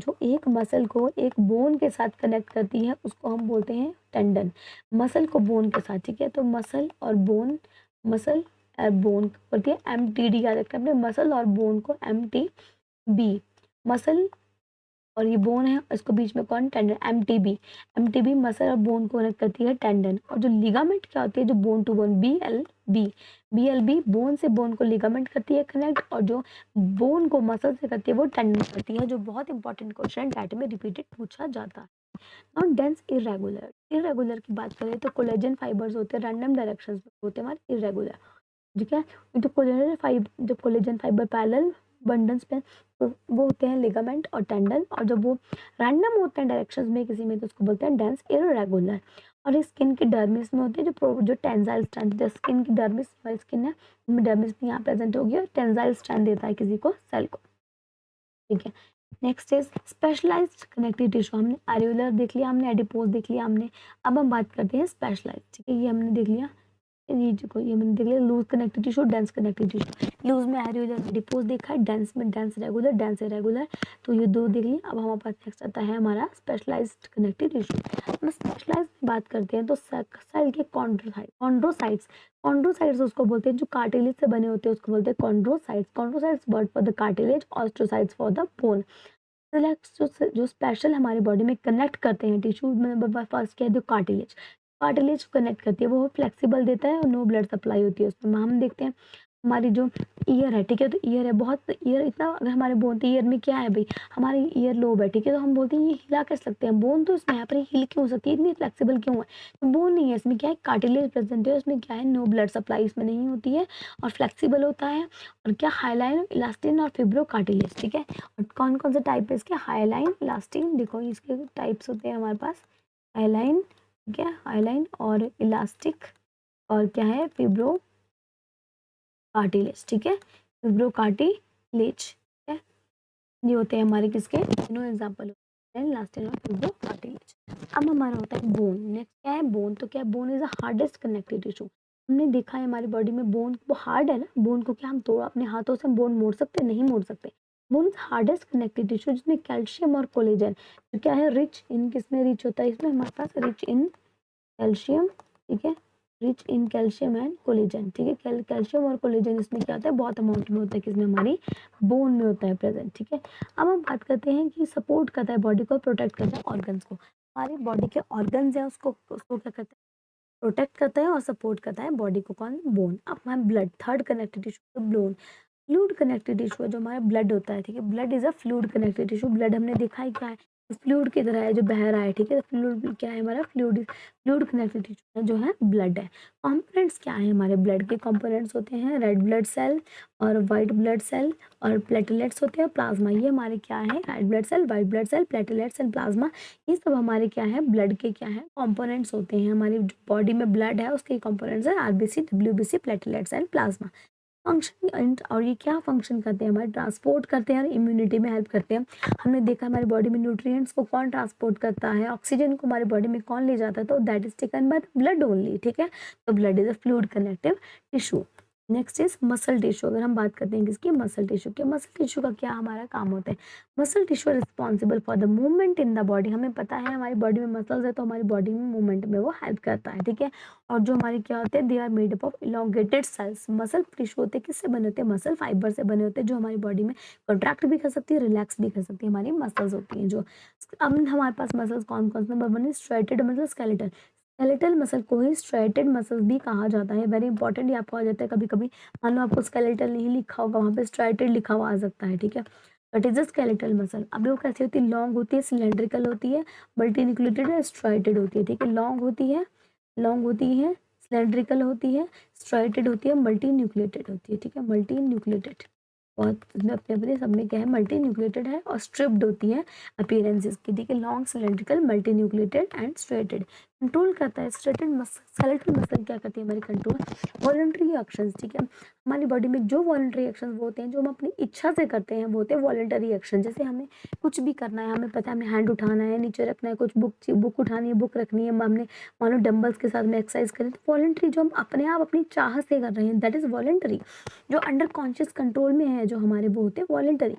एक बोन के साथ कनेक्ट करती है उसको हम बोलते हैं टेंडन, मसल को बोन के साथ, ठीक है। तो मसल और बोन, मसल और बोन होती है MTD, याद रखते हैं अपने, मसल और बोन को MTB, मसल और ये बोन है, इसको बीच में कौन, टेंडन, MTB मसल और बोन को कनेक्ट करती है, टेंडन। और जो लिगामेंट क्या होती है, जो bone to bone, BLB bone से बोन को लिगामेंट करती है कनेक्ट, और जो बोन को मसल से करती है वो टेंडन करती है, जो बहुत इंपॉर्टेंट क्वेश्चन डाटा में रिपीटेड पूछा जाता है। नॉट डेंस, इरेगुलर की बात करें तो कोलेजन फाइबर्स होते हैं, रैंडम डायरेक्शंस में होते हैं हमारे इरेगुलर, ठीक है। जब कोलेजन फाइबर पैरेलल बंडल्स पे, तो वो होते हैं लिगामेंट और टेंडन, और जब वो रैंडम होते हैं डायरेक्शंस में किसी में, तो उसको बोलते हैं डेंस इरेगुलर। और ये स्किन की डर्मिस में होती है, जो टेंसाइल स्ट्रेंथ, जो स्किन की डर्मिस, हमारी स्किन है, डर्मिस भी यहाँ प्रेजेंट होगी और टेंसाइल स्ट्रेंथ देता है किसी को, सेल को, ठीक है। Next is specialised connective tissue. हमने एरियोलर देख लिया, हमने एडिपोज देख लिया हमने, अब हम बात करते हैं स्पेशलाइज्ड, ठीक है, ये हमने देख लिया, ये मैंने देख लिया, loose connective tissue, dense connective tissue. Loose में एरियोलर एडिपोज देखा है, डेंस में डेंस रेगुलर, डेंस इरेगुलर, तो ये दो देख लिए। अब हमारे पास नेक्स्ट आता है हमारा स्पेशलाइज्ड कनेक्टिव टिश्यू। हम स्पेशलाइज्ड की बात करते हैं तो सेल के कॉन्ड्रोसाइट्स उसको बोलते हैं, जो कार्टिलेज से बने होते हैं उसको बोलते हैं chondrocytes word for the cartilage, osteocytes for the bone. जो स्पेशल हमारी बॉडी में कनेक्ट करते हैं टिश्यू में, फर्स्ट क्या है, कार्टिलेज कनेक्ट करती है, वो फ्लेक्सिबल देता है और नो ब्लड सप्लाई होती है उसमें। हम देखते हैं हमारी जो ईयर है, ठीक है, तो ईयर है, बहुत ईयर इतना, अगर हमारे बोलते ईयर में क्या है भाई, हमारी ईयर लोब है, ठीक है, तो हम बोलते हैं ये हिला कैसे सकते हैं, बोन तो इसमें यहाँ पर हिल क्यों सकती है, इतनी फ्लेक्सिबल क्यों है, तो बोन नहीं है इसमें, क्या है, कार्टिलेज प्रेजेंट है, उसमें क्या है, नो ब्लड सप्लाई इसमें नहीं होती है और फ्लेक्सिबल होता है। और क्या, हाइलाइन, इलास्टिन और फिब्रो कार्टिलेज, ठीक है। और कौन कौन से टाइप है इसके, हाइलाइन, इलास्टिन, देखो इसके टाइप्स होते हैं हमारे पास, हाइलाइन, ठीक है, हाइलाइन और इलास्टिक, और क्या है, फिब्रो कार्टिलेज, ठीक है, फिब्रो कार्टिलेज, ठीक है। ये होते हैं हमारे किसके, तीनों example. And last in of the cartilage. अब हमारा होता है बोन। नेक्स्ट क्या है बोन, तो क्या bone is the hardest connective tissue. हमने देखा है हमारी बॉडी में बोन वो हार्ड है ना, बोन को क्या हम तोड़ अपने हाथों से बोन मोड़ सकते हैं, नहीं मोड़ सकते। Bone is hardest connective tissue जिसमें कैल्शियम और कोलेजन जो क्या है रिच इन, किसमें रिच होता है, इसमें हमारे पास रिच इन कैल्शियम, ठीक है, rich in calcium and collagen, ठीक है। कैल्शियम और कोलेजन इसमें क्या होता है बहुत अमाउंट में होता है, किसमें हमारी बोन में होता है प्रेजेंट, ठीक है। अब हम बात करते हैं कि सपोर्ट करता है बॉडी को, प्रोटेक्ट करता है ऑर्गन्स को। हमारी बॉडी के ऑर्गन्स है उसको उसको क्या करता है, प्रोटेक्ट करता है और सपोर्ट करता है बॉडी को, कौन, बोन। अब हमारा blood, third connective tissue bone. Fluid connective tissue है जो हमारा ब्लड होता है, ठीक है। Blood is a fluid connective tissue. Blood हमने देखा है क्या है, फ्लूइड की तरह है जो बह रहा है, ठीक है। फ्लूइड क्या है हमारा, फ्लूइड कनेक्टिव टिश्यू है जो है ब्लड है। कंपोनेंट्स क्या है हमारे ब्लड के, कंपोनेंट्स होते हैं रेड ब्लड सेल और वाइट ब्लड सेल और प्लेटलेट्स होते हैं, प्लाज्मा। ये हमारे क्या है, red blood cell, white blood cell, platelets and plasma. ये सब हमारे क्या है ब्लड के क्या है कंपोनेंट्स होते हैं। हमारी बॉडी में ब्लड है उसके कंपोनेंट्स है RBC, WBC, platelets and plasma. Function और ये क्या फंक्शन करते हैं, हमारे ट्रांसपोर्ट करते हैं और इम्यूनिटी में हेल्प करते हैं। हमने देखा हमारी बॉडी में न्यूट्रिएंट्स को कौन ट्रांसपोर्ट करता है, ऑक्सीजन को हमारी बॉडी में कौन ले जाता है, तो that is taken by the blood only, ठीक है। तो blood is a fluid connective tissue. Next is muscle tissue. अगर हम बात करते हैं किसकी, मसल टिश्यू के, मसल टिश्यू का क्या हमारा काम होता है, muscle tissue responsible for the movement in the body. हमें पता है हमारी बॉडी में मसल्स है तो हमारी बॉडी में मूवमेंट में वो हेल्प करता है, ठीक है। और जो हमारी क्या होते हैं, they are made up of elongated cells. Muscle tissue होते हैं किससे बने होते हैं, मसल फाइबर से बने होते हैं, जो हमारी बॉडी में कंट्रैक्ट भी कर सकती है, रिलैक्स भी कर सकती है, हमारी मसल्स होती हैं जो। अब हमारे पास मसल्स कौन कौन से, number one is striated muscle, skeletal. Skeletal muscle को ही स्ट्रेटेड मसल्स भी कहा जाता है, वेरी इंपॉर्टेंट, ये आपको आ जाता है कभी कभी। मान लो आपको स्केलेटल नहीं लिखा होगा, वहाँ पे स्ट्रेटेड लिखा हुआ आ सकता है, ठीक है। But is a skeletal muscle. अब वो कैसी होती है, लॉन्ग होती है, सिलेंड्रिकल होती है, मल्टी न्यूक्लिएटेड है, स्ट्राइटेड होती है, ठीक है। लॉन्ग होती है, सिलेंड्रिकल होती है, स्ट्राइटेड होती है, मल्टी न्यूक्लिएटेड होती है, ठीक है, मल्टी न्यूक्लिएटेड। बहुत इसमें अपने अपने सब में क्या है, मल्टी न्यूक्लिएटेड है और स्ट्रिप्ड होती है अपीयरेंसेस की, ठीक है। Long, cylindrical, multi nucleated and striated. Control करता है स्ट्रेटेड मसल, स्केलेटल मसल क्या करती है हमारी, कंट्रोल वॉलंटरी एक्शंस, ठीक है। हमारी बॉडी में जो वॉलंटरी एक्शंस वो होते हैं जो हम अपनी इच्छा से करते हैं वो होते हैं वॉलंटरी एक्शन। जैसे हमें कुछ भी करना है, हमें पता है हमें हैंड उठाना है, नीचे रखना है, कुछ बुक उठानी है, बुक रखनी है, हमने मान लो डंबल्स के साथ में एक्सरसाइज करें, तो वॉलंटरी जो हम अपने आप अपनी चाह से कर रहे हैं दैट इज वॉलंटरी। जो अंडर कॉन्शियस कंट्रोल में है जो हमारे वो होते हैं वॉलंटरी।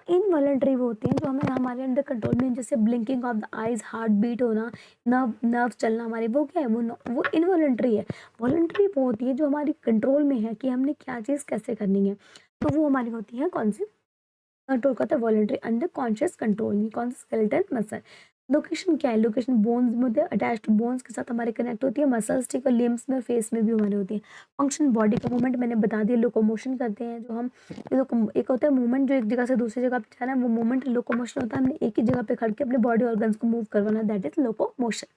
इनवॉलंटरी वो होती हैं जो हमें हमारे अंडर कंट्रोल में, जैसे blinking of the eyes, heart beat होना, नर्व चलना हमारे, वो क्या है, वो इनवॉलंटरी है। वॉलंटरी वो होती है जो हमारी कंट्रोल में है कि हमने क्या चीज़ कैसे करनी है, तो वो हमारी होती है कौन सी, कंट्रोल करता है वॉलंटरी, अंडर कॉन्शियस कंट्रोल। ये कौन सा, स्केलेटल मसल। लोकेशन क्या है, लोकेशन बोन्स में होती है, अटैच्ड बोन्स के साथ हमारे कनेक्ट होती है, मसल्स, ठीक है, लिम्स में, फेस में भी हमारे होती है। फंक्शन बॉडी का मूवमेंट मैंने बता दिया, लोकोमोशन करते हैं जो हम, एक होता है मूवमेंट जो एक जगह से दूसरी जगह पे जाना है, वो मूवमेंट लोकोमोशन होता है, हमने एक ही जगह पे खड़ के अपने बॉडी ऑर्गन्स को मूव करवाना, दैट इज लोकोमोशन।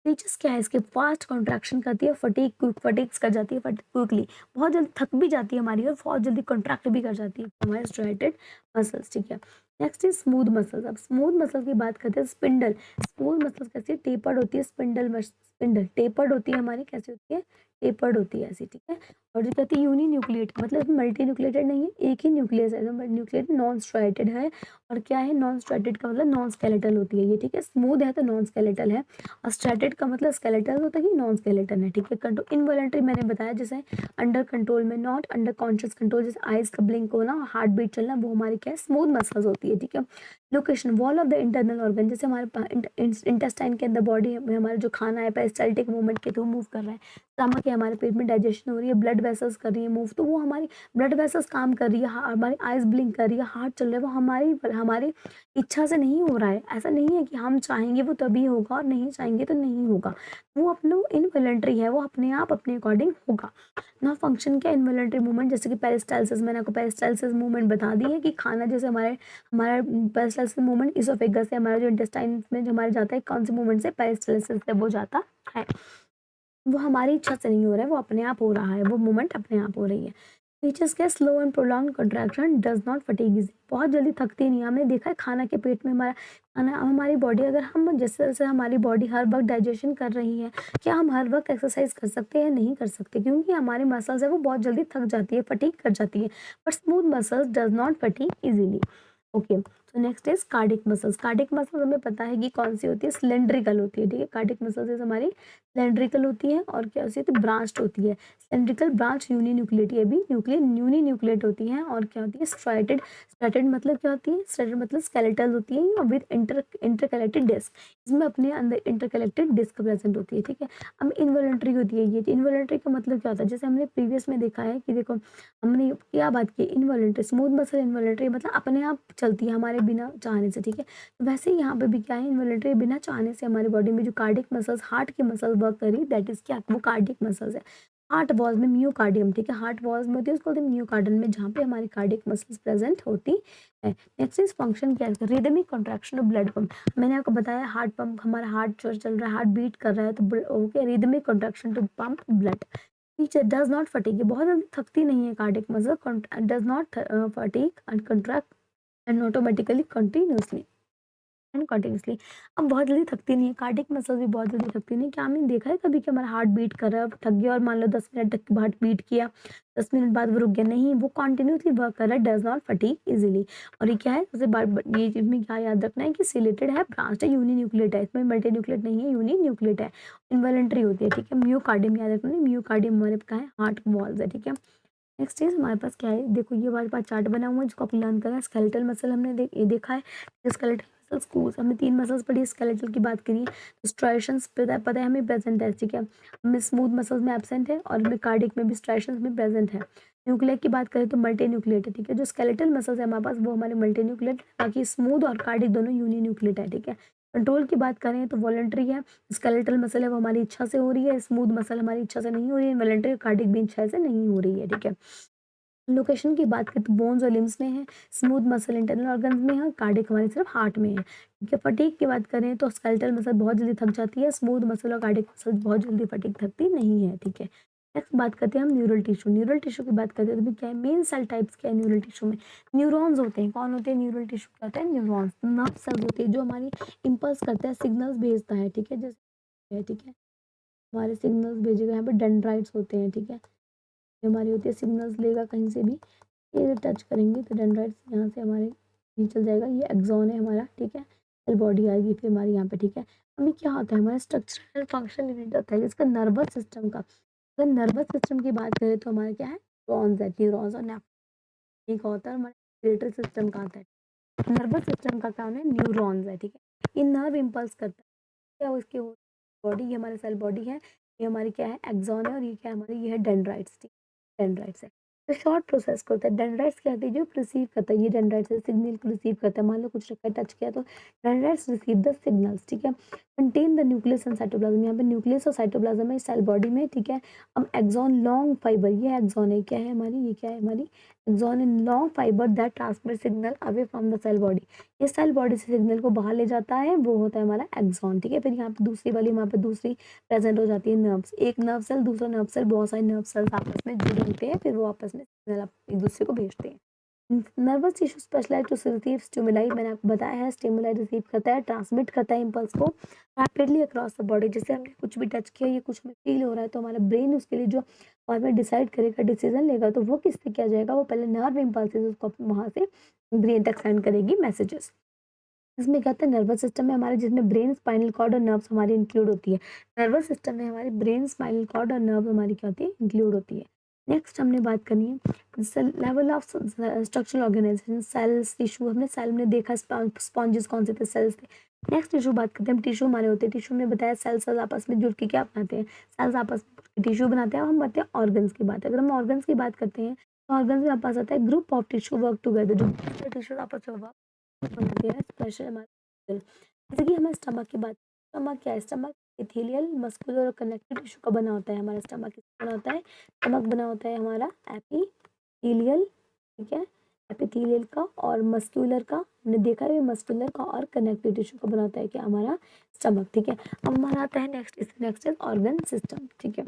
फीचर्स क्या है इसके, फास्ट कॉन्ट्रैक्शन करती है, फटीग्स कर जाती है क्विकली, बहुत जल्दी थक भी जाती है हमारी और बहुत जल्दी कॉन्ट्रैक्ट भी कर जाती है हमारे स्ट्रेटेड मसल्स, ठीक है। Next is smooth muscles. अब स्मूथ मसल की बात करते हैं, स्पिंडल। स्मूथ मसल्स कैसी टेपर्ड होती है, स्पिंडल टेपर्ड होती है हमारी, कैसी होती है, टेपर्ड होती है ऐसी, ठीक है। और जो कहती है यूनी न्यूक्लिएट, मतलब मल्टी न्यूक्लिएटेड नहीं है, एक ही न्यूक्लियस है, न्यूक्लिएटेड नॉन स्ट्राइटेड है। और क्या है, नॉन स्ट्राइटेड का मतलब नॉन स्केलेटल होती है ये, ठीक है। स्मूथ है तो नॉन स्केलेटल है, और स्ट्रेटेड का मतलब स्केलेटल होता है कि नॉन स्केलेटल है, ठीक है। कंट्रोल इनवॉलंटरी मैंने बताया, जैसे अंडर कंट्रोल में, नॉट अंडर कॉन्शियस कंट्रोल, जैसे आइज का ब्लिंक होना, हार्ट बीट चलना, वो हमारी क्या है, स्मूथ मसल्स होती है, ठीक है। Location, wall of the internal organ, जैसे हमारे इंटेस्टाइन के अंदर बॉडी में हमारा जो खाना है पेरिस्टाल्टिक मूवमेंट के थ्रू मूव कर रहा है, स्टमक है हमारे पेट में, डाइजेशन हो रही है, ब्लड वेसल्स कर रही है मूव, तो वो हमारी ब्लड वेसल्स काम कर रही है, हमारी आइज ब्लिंक कर रही है, हार्ट चल रहा है, वो हमारी इच्छा से नहीं हो रहा है। ऐसा नहीं है कि हम चाहेंगे वो तभी होगा और नहीं चाहेंगे तो नहीं होगा, वो अपना इनवॉलंटरी है, वो अपने आप अपने अकॉर्डिंग होगा ना। फंक्शन क्या, इनवॉलंटरी मूवमेंट, जैसे कि पेरिस्टाल्सिस, मैंने आपको पेरिस्टाल्सिस मूवमेंट बता दी है कि खाना, जैसे हमारा पेरिस्टाल्सिस मूवमेंट इसोफेगस से, हमारा जो इंटेस्टाइन में जो हमारे जाता है, कौन से मूवमेंट से, पेरिस्टाल्सिस से वो जाता है, वो हमारी इच्छा से नहीं हो रहा है, वो अपने आप हो रहा है, वो मूवमेंट अपने आप हो रही है। फीचर्स क्या, slow and prolong contraction, does not fatigue easy, बहुत जल्दी थकती नहीं है। हमने देखा है खाना के पेट में हमारा खाना, हमारी बॉडी, अगर हम जिस तरह से हमारी बॉडी हर वक्त डाइजेशन कर रही है, क्या हम हर वक्त एक्सरसाइज कर सकते हैं, नहीं कर सकते, क्योंकि हमारी मसल्स है वो बहुत जल्दी थक जाती है, फटीग कर जाती है। But smooth muscles does not fatigue easily, okay. तो next is cardiac muscles. Cardiac muscles हमें पता है कि कौन सी होती है, सिलेंड्रिकल होती है, ठीक है। कार्डिक मसल्स हमारी सिलेंड्रिकल होती है और क्या होती है, ब्रांच्ड होती है। सिलेंड्रिकल ब्रांच यूनिन्यूक्लिएट, ये भी यूनिन्यूक्लिएट होती है और क्या होती है, स्ट्राइटेड। स्ट्राइटेड मतलब क्या होती है, स्ट्राइटेड मतलब स्केलेटल होती है और विद इंटरकलेक्टेड डिस्क, इसमें अपने अंदर इंटरकलेक्टेड डिस्क प्रेजेंट होती है, ठीक है। अब इनवॉलंटरी होती है ये। इनवॉलंटरी का मतलब क्या होता है, जैसे हमने प्रीवियस में देखा है कि देखो हमने क्या बात की, इनवॉलंटरी स्मूथ मसल, इनवॉलंटरी मतलब अपने आप चलती है हमारे बिना चाहने से, ठीक है। तो वैसे ही यहाँ पे भी क्या है, इनवॉलंटरी बिना चाहने से हमारी बॉडी में जो कार्डिक मसल्स, हार्ट की मसल वर्क करी, दैट इज क्या, वो कार्डिक मसल्स है। हार्ट वॉल्स में म्योकार्डियम, ठीक है, हार्ट वॉल्स में होती है, उसको बोलते हैं म्योकार्डियम में, जहाँ पे हमारी कार्डिक मसल्स प्रेजेंट होती है। नेक्स्ट इज फंक्शन, क्या है, rhythmic contraction of blood pump. मैंने आपको बताया हार्ट पंप, हमारा हार्ट जो चल रहा है, हार्ट बीट कर रहा है, तो okay, rhythmic contraction to pump blood. Teacher does not fatigue, ये बहुत जल्दी थकती नहीं है cardiac muscle, does not fatigue and contract and automatically continuously and continuously. अब बहुत जल्दी थकती नहीं है, कार्डिक मसल भी बहुत जल्दी थकती नहीं। क्या हमने देखा है कभी कि हमारा हार्ट बीट कर रहा है, थक गया और मान लो 10 मिनट तक हार्ट बीट किया, 10 मिनट बाद वो रुक गया, नहीं, वो कॉन्टिन्यूसली वर्क कर रहा है, डज नॉट फटीग इजिली। और ये क्या है, सबसे बार ये चीज में क्या याद रखना है कि सिलेटेड है, ब्रांच है, यूनिन्यूक्लिएट है, इसमें मल्टी न्यूक्लिएट नहीं है, यूनिन्यूक्लिएट है, इन्वॉलंटरी होती है, ठीक है। म्योकार्डियम याद रखना है, म्योकार्डियम हमारे क्या है, हार्ट वॉल्स है, ठीक है। नेक्स्ट चीज हमारे पास क्या है, देखो ये हमारे पास चार्ट बना हुआ है जिसको आप लर्न करना है। स्केलेटल मसल हमने ये देखा है, स्केलेटल मसल्स को हमने 3 मसल्स पढ़ी, स्केलेटल की बात करिए तो स्ट्राइशंस पता है हमें प्रेजेंट है, ठीक है। हमें स्मूथ मसल्स में एब्सेंट है और हमें कार्डिक में भी स्ट्राइशंस में प्रेजेंट है। न्यूक्लियट की बात करें तो मल्टी न्यूक्लियट है, ठीक है। जो स्केलेटल मसल्स है हमारे पास वो हमारे मल्टी न्यूक्लियट, बाकी स्मूथ और कार्डिक दोनों यूनि न्यूक्लियट है, ठीक है। कंट्रोल की बात करें तो वॉलंटरी है, स्केलेटल मसल है वो हमारी इच्छा से हो रही है, स्मूथ मसल हमारी इच्छा से नहीं हो रही है, वॉलंटरी कार्डिक भी इच्छा से नहीं हो रही है, ठीक है। लोकेशन की बात करें तो बोन्स और लिम्स में है, स्मूथ मसल इंटरनल ऑर्गन्स में है, कार्डिक हमारी सिर्फ हार्ट में है, ठीक है। फटीग की बात करें तो स्केलेटल मसल बहुत जल्दी थक जाती है, स्मूथ मसल और कार्डिक मसल बहुत जल्दी फटीग थकती नहीं है, ठीक है। नेक्स्ट बात करते हैं हम न्यूरल टिश्यू। न्यूरल टिश्यू की बात करते हैं तो क्या है, मेन सेल टाइप्स क्या है न्यूरल टिश्यू में, न्यूरॉन्स होते हैं। कौन होते हैं न्यूरल टिश्यू, क्या होता है, न्यूरॉन्स। नर्व सेल्स होते हैं जो हमारी इम्पल्स करते हैं, सिग्नल्स भेजता है, ठीक है, जैसे ठीक है, हमारे सिग्नल्स भेजेगा, यहाँ पे डेंड्राइट्स होते हैं, ठीक है, ये हमारी होती है, सिग्नल्स लेगा कहीं से भी, ये टच करेंगे तो डेंड्राइट्स यहाँ से हमारे ये चल जाएगा, ये एक्सॉन है हमारा, ठीक है। सेल बॉडी आएगी फिर हमारी यहाँ पे, ठीक है। अभी क्या होता है, हमारा स्ट्रक्चरल फंक्शन यूनिट होता है जिसका नर्वस सिस्टम का। अगर नर्वस सिस्टम की बात करें तो हमारा क्या है, न्यूरॉन्स है, न्यूरॉन्स और नेफ्रॉन का होता है, हमारे रेस्पिरेटरी सिस्टम का आता है। नर्वस सिस्टम का क्या है, न्यूरॉन्स है, ठीक है। ये नर्व इम्पल्स करता है, क्या उसकी बॉडी, ये हमारे सेल बॉडी है, ये हमारी क्या है, एक्सॉन है, और ये क्या है हमारी, ये है डेंड्राइट्स, ठीक है, डेंड्राइट्स है। तो शॉर्ट प्रोसेस को होता है, डेंड्राइट्स क्या होती है, जो रिसीव करता है, ये डेंड्राइट्स से सिग्नल को रिसीव करता है, मान लो कुछ रखा टच किया तो डेंड्राइट्स रिसीव द सिग्नल्स, ठीक है। Contain the nucleus and cytoplasm, यहाँ पे न्यूक्लियस और साइटोप्लाज्म है सेल बॉडी में, ठीक है। अब एक्सॉन लॉन्ग फाइबर, ये एक्सॉन है, क्या है हमारी, ये क्या है हमारी, axon in long fibre that transmit signal away from the cell body, ये सेल बॉडी से सिग्नल को बाहर ले जाता है, वो होता है हमारा एक्सॉन, ठीक है। फिर यहाँ पे दूसरी वाली, वहाँ पे दूसरी प्रेजेंट हो जाती है नर्व्स, एक नर्व सेल दूसरा नर्व सेल, बहुत सारे नर्व सेल्स आपस में जुड़े होते हैं, फिर वो आपस में सिग्नल एक दूसरे को भेजते हैं। Nervous tissue specialise to receive stimuli, मैंने आपको बताया है, स्टिमुलाई रिसीव करता है, ट्रांसमिट करता है इम्पल्स को रैपिडली अक्रॉस द बॉडी। जैसे हमने कुछ भी टच किया, ये कुछ में फील हो रहा है तो हमारा ब्रेन उसके लिए जो और में डिसाइड करेगा, डिसीजन लेगा, तो वो किससे किया जाएगा, वो पहले नर्व इम्पल्सेस उसको वहाँ से ब्रेन तक सेंड करेगी मैसेजेस। इसमें क्या होता है, नर्वस सिस्टम में हमारे, जिसमें ब्रेन, स्पाइनल कॉर्ड और नर्व्स हमारी इंक्लूड होती है। नर्वस सिस्टम में हमारे ब्रेन, स्पाइनल कॉर्ड और नर्व हमारी क्या होती है, इंक्लूड होती है। नेक्स्ट हमने बात करनी है level of structural organisation, cells, tissue. हमने सेल में देखा स्पॉन्जेस कौन से थे, सेल्स थे। नेक्स्ट टिश्यू बात करते हैं हम, टिश्यू हमारे होते हैं, टिश्यू में बताया सेल्स आपस में जुड़ के क्या बनाते हैं, सेल्स आपस में टिश्यू बनाते हैं। अब हम बताते हैं ऑर्गन्स की बात, अगर हम ऑर्गन्स की बात करते हैं तो ऑर्गन्स में हमारे पास आता है group of tissue work together, जो टिश्यू आपस में बनाते हैं स्पेशल हमारे। जैसे कि हमें स्टमक की बात, स्टमक क्या है, स्टमक एथिलियल, मस्कुलर और कनेक्टिव टिश्यू का बना होता है। हमारा स्टमक किसका बना होता है, स्टमक बना होता है हमारा एपिथेलियल, ठीक है, एपिथेलियल का और मस्कुलर का, हमने देखा है मस्कुलर का और कनेक्टिव टिश्यू का बना होता है क्या, हमारा स्टमक, ठीक है। अब हमारा आता है नेक्स्ट इज ऑर्गन सिस्टम, ठीक है।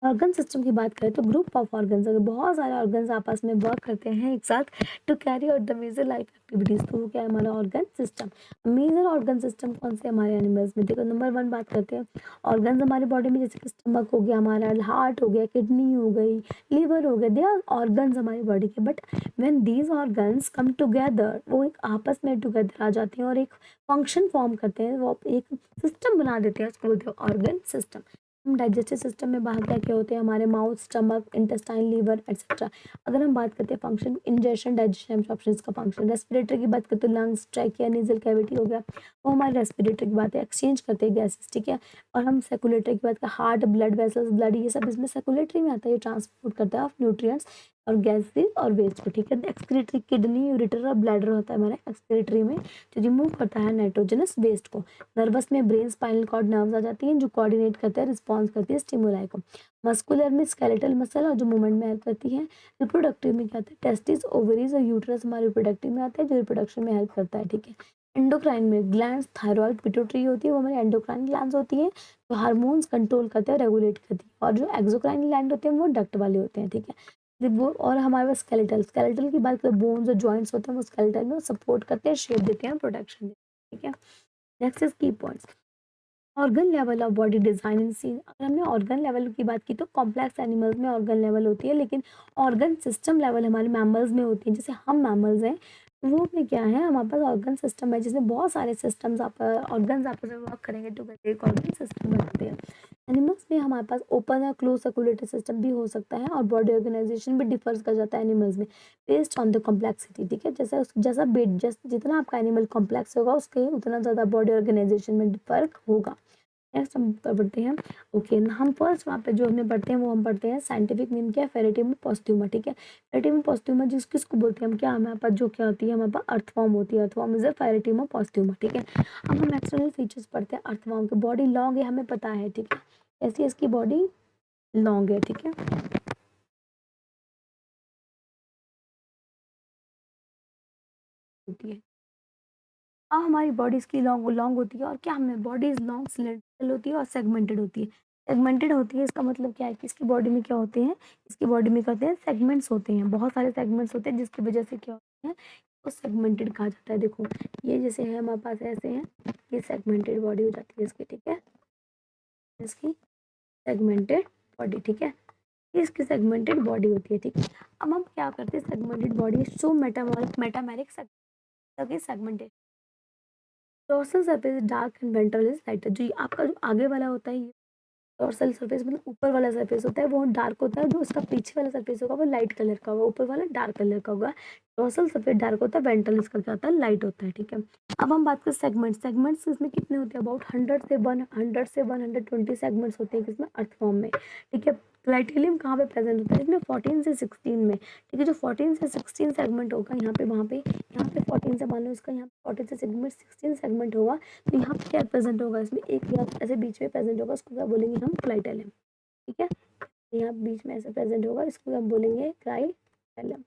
ऑर्गन सिस्टम की बात करें तो ग्रुप ऑफ ऑर्गन्स, अगर बहुत सारे ऑर्गन्स आपस में वर्क करते हैं एक साथ to carry out the major life activities, तो वो क्या है हमारा organ system. Major organ system कौन से हमारे एनिमल्स में, देखो नंबर 1 बात करते हैं ऑर्गन्स हमारी बॉडी में, जैसे कि स्टमक हो गया हमारा, हार्ट हो गया, किडनी हो गई, लीवर हो गया, दे आर ऑर्गन्स हमारी बॉडी के। But when these organs come together, वो एक आपस में टुगेदर आ जाते हैं और एक फंक्शन फॉर्म करते हैं, वो एक सिस्टम बना देते हैं, उसको बोलते हैं ऑर्गन सिस्टम। हम डाइजेस्टिव सिस्टम में बाहर क्या क्या होते हैं हमारे, mouth, stomach, intestine, liver et cetera. अगर हम बात करते हैं फंक्शन, इंजेशन, डाइजेशन, एब्जॉर्प्शन का फंक्शन। रेस्पिरेटरी की बात करते हैं लंग्स, ट्रैकिया, नेजल कैविटी हो गया, वो हमारे रेस्पिरेटरी की बात है, एक्सचेंज करते हैं गैसेस, ठीक है। और हम सर्कुलेटरी की बात करें, हार्ट, ब्लड वेसल्स, ब्लड, ये सब इसमें सर्कुलेटरी में आता है, ये ट्रांसपोर्ट करता है ऑफ न्यूट्रिएंट्स और गैसेस और वेस्ट को, ठीक है। एक्सक्रीटरी, किडनी, यूरेटर और ब्लैडर होता है हमारे एक्सक्रीटरी में, जो रिमूव करता है नाइट्रोजनस वेस्ट को। नर्वस में ब्रेन, स्पाइनल कॉर्ड, नर्व्स आ जाती हैं जो कोऑर्डिनेट करते हैं, रिस्पॉन्स करती है स्टिमुलाई को। मस्कुलर में स्केलेटल मसल और जो मूवमेंट में हेल्प करती है। रिप्रोडक्टिव में क्या होता है, टेस्टिस, ओवरीज और यूट्रस हमारे रिप्रोडक्टिव में आता है, जो रिप्रोडक्शन में हेल्प करता है, ठीक है। एंडोक्राइन में ग्लैंड्स, थायराइड, पिट्यूटरी होती है, वो हमारी एंडोक्राइन ग्लैंड्स होती है, जो हार्मोन्स कंट्रोल करते हैं, रेगुलेट करती है। और जो एक्सोक्राइन ग्लैंड होते हैं वो डक्ट वाले होते हैं, ठीक है। वो और हमारे पास स्केलेटल, स्केलेटल की बात करें, बोन्स और जॉइंट्स होते हैं वो स्केलेटल में सपोर्ट करते हैं, शेप देते हैं, प्रोटेक्शन देते हैं, ठीक है। Next is key points, organ level of body design in seen. अगर हमने ऑर्गन लेवल की बात की तो कॉम्प्लेक्स एनिमल्स में ऑर्गन लेवल होती है, लेकिन ऑर्गन सिस्टम लेवल हमारे मैमल्स में होती है। जैसे हम मैमल्स हैं, वो में क्या है हमारे पास ऑर्गन सिस्टम है, जिसमें बहुत सारे सिस्टम्स आप ऑर्गन्स आपस में वर्क करेंगे तो एक ऑर्गन सिस्टम बनाते हैं। एनिमल्स में हमारे पास ओपन या क्लोज सर्कुलेटरी सिस्टम भी हो सकता है, और बॉडी ऑर्गेनाइजेशन भी डिफर्स कर जाता है एनिमल्स में बेस्ड ऑन द कॉम्प्लेक्सिटी, ठीक है। जैसे जैसा बेट जितना आपका एनिमल कॉम्प्लेक्स होगा उसके उतना ज़्यादा बॉडी ऑर्गेनाइजेशन में फर्क होगा। नेक्स्ट हम पढ़ते हैं, ओके हम फर्स्ट वहाँ पे जो हमें पढ़ते हैं वो हम पढ़ते हैं साइंटिफिक नेम क्या है, फेरेटियम पोस्ट्यूमा, ठीक है। फेरेटियम पोस्ट्यूमा किसको बोलते हैं हम, क्या हमारे पास जो क्या होती है हमारे पास अर्थवॉर्म होती है, अर्थवॉर्म इज अ फेरेटियम पोस्ट्यूमा, ठीक है। अब हम एक्सटर्नल फीचर्स पढ़ते हैं अर्थवॉर्म की। बॉडी लॉन्ग है हमें पता है, ठीक है, ऐसी इसकी बॉडी लॉन्ग है, ठीक है, होती है। अब हमारी बॉडी इसकी लॉन्ग लॉन्ग होती है, और क्या हमें बॉडी इज लॉन्ग सिलेंड्रिकल होती है और सेगमेंटेड होती है। सेगमेंटेड होती है इसका मतलब क्या है कि इसकी बॉडी में क्या होते हैं, इसकी बॉडी में क्या होते हैं, सेगमेंट्स होते हैं, बहुत सारे सेगमेंट्स होते हैं, जिसकी वजह से क्या होते हैं, वो सेगमेंटेड कहा जाता है। देखो ये जैसे है हमारे पास ऐसे हैं, ये सेगमेंटेड बॉडी हो जाती है इसकी, ठीक है, इसकी सेगमेंटेड बॉडी, ठीक है, ये इसकी सेगमेंटेड बॉडी होती है, ठीक है। अब हम क्या करते हैं, segmented body show metamorphic metameric segmented. Dorsal surface dark and ventral is lighter, जो आपका जो आगे वाला होता है, डोर्सल सरफेस मतलब ऊपर वाला सरफेस होता है वो डार्क होता है, जो उसका पीछे वाला सरफेस होगा वो लाइट कलर का होगा, ऊपर वाला डार्क कलर का होगा। डोर्सल सरफेस डार्क होता है, वेंट्रल इसका क्या होता है, लाइट होता है, ठीक है। अब हम बात करें सेगमेंट, सेगमेंट्स इसमें कितने होते हैं, अबाउट 100 से 120 सेगमेंट्स होते हैं किसमें, अर्थ फॉर्म में, ठीक है। क्लाइटेलियम कहाँ पे प्रेजेंट होता है, इसमें 14 से 16 में, ठीक है। जो 14 से 16 सेगमेंट होगा यहाँ पे, वहाँ पे, यहाँ पे 14 से मान लो इसका यहाँ 14 से सेगमेंट 16 सेगमेंट होगा, तो यहाँ पे क्या प्रेजेंट होगा, इसमें एक या ऐसे बीच में प्रेजेंट होगा, उसको क्या बोलेंगे हम, क्लाइटेलियम, ठीक है। यहाँ बीच में ऐसे प्रेजेंट होगा, इसको हम बोलेंगे क्लाइटेलियम,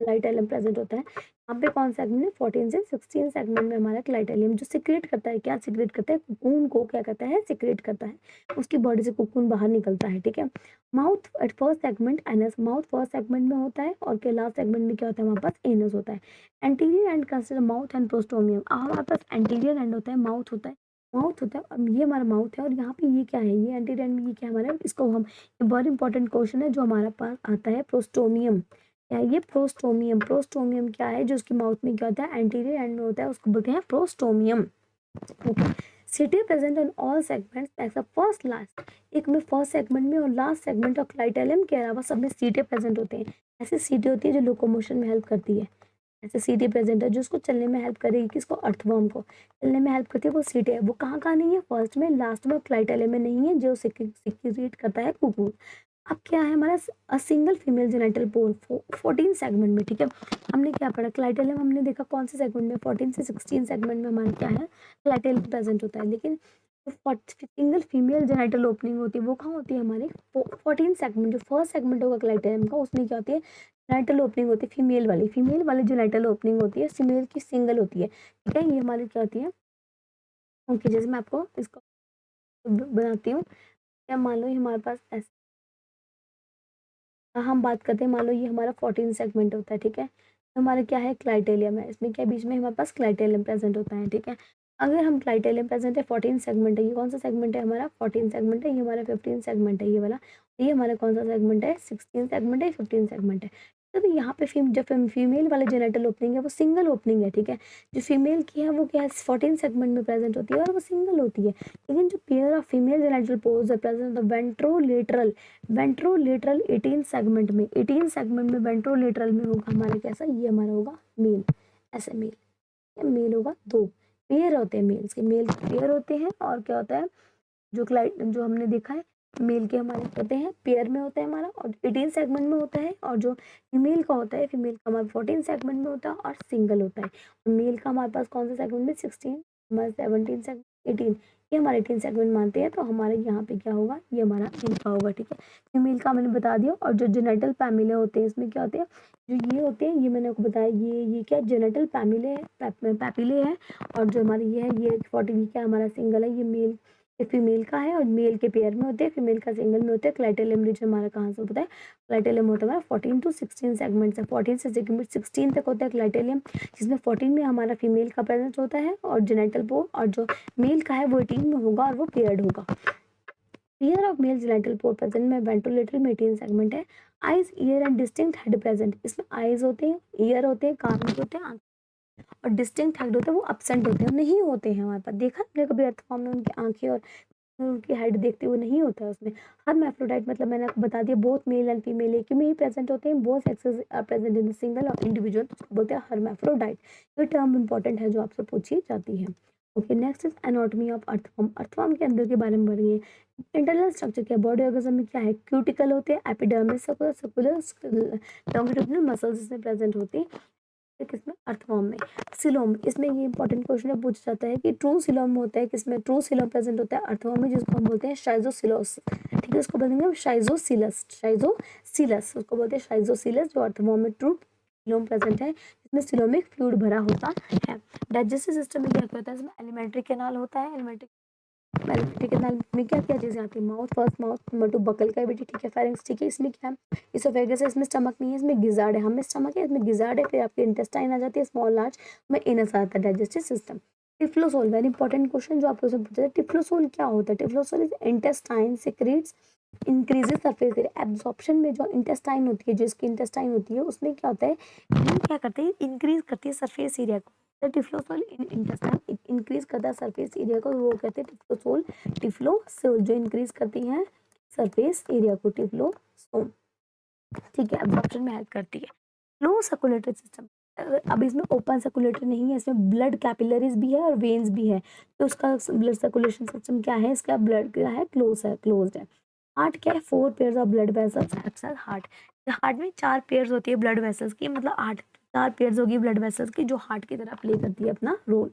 क्लाइटेलियम प्रेजेंट होता है। यहाँ पे कौन सा सेगमेंट है, 14 से 16 सेगमेंट में हमारा क्लाइटेलियम, जो सिक्रेट करता है, क्या सिक्रेट करता है, कोकून को क्या करता है, सिक्रेट करता है, उसकी बॉडी से कोकून बाहर निकलता है, ठीक है। Mouth at first segment anus, mouth first segment में होता है, और के लास्ट सेगमेंट में क्या होता है हमारे पास, एनस होता है। Anterior and consider mouth and prostomium, हमारे पास एंटीरियर एंड होता है, माउथ होता है, माउथ होता है, अब ये हमारा माउथ है, और यहाँ पे ये क्या है, ये एंटीरियर एंड में ये क्या है हमारा, इसको हम, ये बहुत इंपॉर्टेंट क्वेश्चन है जो हमारे पास आता है, प्रोस्टोमियम, क्या है ये, प्रोस्टोमियम। प्रोस्टोमियम क्या है, जो उसकी माउथ में क्या होता है, एंटीरियर एंड में होता है, उसको बोलते हैं prostomium, okay. City present in all segments ऐसा फर्स्ट लास्ट, एक में फर्स्ट सेगमेंट में और लास्ट सेगमेंट ऑफ क्लाइटेलियम के अलावा सब में सीटें प्रेजेंट होते हैं। ऐसे सीटें होती है जो लोकोमोशन में हेल्प करती है, ऐसे सीटें प्रेजेंट है जो उसको चलने में हेल्प करेगी, किसको, अर्थवर्म को चलने में हेल्प करती है, वो सीटें है, वो कहाँ कहाँ नहीं है, फर्स्ट में, लास्ट में, क्लाइटेलियम में नहीं है, जो सिक्रीट करता है कुकून। अब क्या है हमारा, सिंगल फीमेल जेनिटल पोल 14 सेगमेंट में, ठीक है। हमने क्या पढ़ा, क्लाइटेलियम हमने देखा कौन से सेगमेंट में, 14 से 16 सेगमेंट में हमारा क्या है, क्लाइटेलियम प्रेजेंट होता है, लेकिन जो सिंगल फीमेल जेनिटल ओपनिंग होती है वो कहाँ होती है हमारे, 14 सेगमेंट, जो फर्स्ट सेगमेंट होगा क्लाइटेलियम का, उसमें क्या होती है, जेनिटल ओपनिंग होती है, फीमेल वाली जेनिटल ओपनिंग होती है, फीमेल की सिंगल होती है, ठीक है। ये हमारी क्या होती है, ओके, जैसे मैं आपको इसको बनाती हूँ, क्या मान लो ये हमारे पास ऐसे हम बात करते हैं, मान लो ये हमारा 14 सेगमेंट होता है, ठीक है। तो हमारा क्या है, क्लाइटेलियम है, इसमें क्या बीच में हमारे पास क्लाइटेलियम प्रेजेंट होता है, ठीक है। अगर हम क्लाइटेलियम प्रेजेंट है, 14 सेगमेंट है, ये कौन सा सेगमेंट है हमारा, 14 सेगमेंट है, ये हमारा 15 सेगमेंट है, ये वाला। ये हमारा कौन सा सेगमेंट है, 16 सेगमेंट है, 15 सेगमेंट है। तो यहाँ पे जो फीमेल वाले जेनिटल ओपनिंग है वो सिंगल ओपनिंग है, ठीक है। जो फीमेल की है वो क्या है, 14 सेगमेंट में प्रेजेंट होती है और वो सिंगल होती है। लेकिन जो pair of female genital pores है प्रेजेंट वेंट्रोलेटरल, वेंट्रोलेटरल 18 सेगमेंट में, 18 सेगमेंट में वेंट्रोलेटरल में होगा हमारा कैसा, ये हमारा होगा मेल, ऐसे मेल, मेल होगा। दो पेयर होते हैं मेल्स के, मेल पेयर होते हैं। और क्या होता है, जो हमने देखा है मेल के हमारे होते हैं पेयर में होता है हमारा, और 18 सेगमेंट में होता है। और जो फीमेल का होता है, फीमेल का हमारा 14 सेगमेंट में होता है और सिंगल होता है। और मेल का हमारे पास कौन सा सेगमेंट में, 16, हमारे 17 सेगमेंट, 18, ये हमारे 18 सेगमेंट मानते हैं। तो हमारे यहाँ पे क्या होगा, ये हमारा मेल का होगा, ठीक है। फीमेल का मैंने बता दिया। और जो जेनेटल पैमिले होते हैं इसमें क्या होते हैं, जो ये होते हैं, ये मैंने आपको बताया, ये क्या जेनेटल पैमिले है, पैपिले है। और जो हमारी ये है, ये 14 क्या हमारा सिंगल है, ये मेल, ये फीमेल का है। और मेल के पेयर में होते हैं, फीमेल का सिंगल में होते हैं। क्लाइटेलियम रीजन हमारा कहाँ से होता है, क्लाइटेलियम होता है हमारा 14 to 16 सेगमेंट से, 14 से 16 तक होता है क्लाइटेलियम, जिसमें 14 में हमारा फीमेल का प्रेजेंस होता है और जेनेटल पोर। और जो मेल का है वो 18 में होगा और वो पेयर्ड होगा। Pair of male genital pore present में वेंट्रोलेटरल में 18 सेगमेंट है। Eyes, year and distinct head present, इसमें आइज होते हैं, ईयर होते हैं, कान होते हैं, और डिस्टिंक्ट हेड होते हैं वो अपसेंट होते हैं, नहीं होते हैं हमारे पास। देखा हमने कभी अर्थ फॉर्म में उनकी आंखें और उनकी हेड देखते हुए, नहीं होता है उसमें। हर्माफ्रोडाइट मतलब मैंने आपको बता दिया, बोथ मेल एंड फीमेल एक ही में ही प्रेजेंट होते हैं, both sexes are present in single और इंडिविजुअल, तो उसको बोलते हैं हर्माफ्रोडाइट। ये टर्म इंपॉर्टेंट है जो आपसे पूछी जाती है। Okay, next is anatomy of earthworm. Earthworm के अंदर के बारे में बढ़िए। इंटरनल स्ट्रक्चर क्या, बॉडी ऑर्गेनिज्म में क्या है, क्यूटिकल होते हैं, एपिडर्मिस, सर्कुलर लॉन्गिट्यूडिनल मसल्स इसमें प्रेजेंट होती है। किसमें, अर्थवर्म में। सिलोम, इसमें ये इंपॉर्टेंट क्वेश्चन पूछा जाता है कि ट्रू सिलोम होता है किसमें, ट्रू सिलोम प्रेजेंट होता है अर्थवर्म में, जिसको हम बोलते हैं शाइजोसिलोस, ठीक है। उसको बोलेंगे हम शाइजोसिलस, शाइजोसिलस उसको बोलते हैं शाइजोसिलस, जो अर्थवर्म में ट्रू सिलोम प्रेजेंट है, जिसमें सिलोमिक फ्लूइड भरा होता है। डाइजेस्टिव सिस्टम में क्या होता है, इसमें एलिमेंट्री कैनाल होता है, एलिमेंट्री ठीक है। में क्या क्या चीजें आती है, माउथ, फर्स्ट माउथ, मटू बकल का बेटी, ठीक है। फेरिंग्स, ठीक है। इसमें क्या है, इसोफेगस है, इसमें स्टमक नहीं है, इसमें गिजार्ड है, हमें स्टमक है, इसमें गिजार्ड है। फिर आपके इंटेस्टाइन आ जाती है, स्मॉल लार्ज में इनस आता है digestive system. Typhlosole, very important question जो आपको पूछा है, टिफ्लोसोल क्या होता है, typhlosole is intestine secretes increases surface area. Absorption में जो इंटेस्टाइन होती है, जिसकी इंटेस्टाइन होती है, उसमें क्या होता है, ये क्या करते हैं, इंक्रीज करती है सरफेस एरिया को। टिफ्लोसोल इन इंटेस्टाइन इंक्रीज करता है सरफेस एरिया को, वो कहते हैं टिफ्लोसोल। टिफ्लोसोल जो इंक्रीज करती है सरफेस एरिया को, टिफ्लोसोल, ठीक है, एब्जॉर्प्शन में हेल्प करती है। फ्लो सर्कुलेटरी सिस्टम, अब इसमें ओपन सर्कुलेटरी नहीं है, इसमें ब्लड कैपिलरीज भी है और वेन्स भी है। तो उसका ब्लड सर्कुलेशन सिस्टम क्या है, इसका ब्लड क्या है, क्लोज्ड है। हार्ट क्या है, 4 pairs of blood vessels access heart. Heart में 4 पेयर्स होती है ब्लड वेसल्स की, मतलब 8, 4 पेयर्स होगी ब्लड वेसल्स की, जो हार्ट की तरह प्ले करती है अपना role.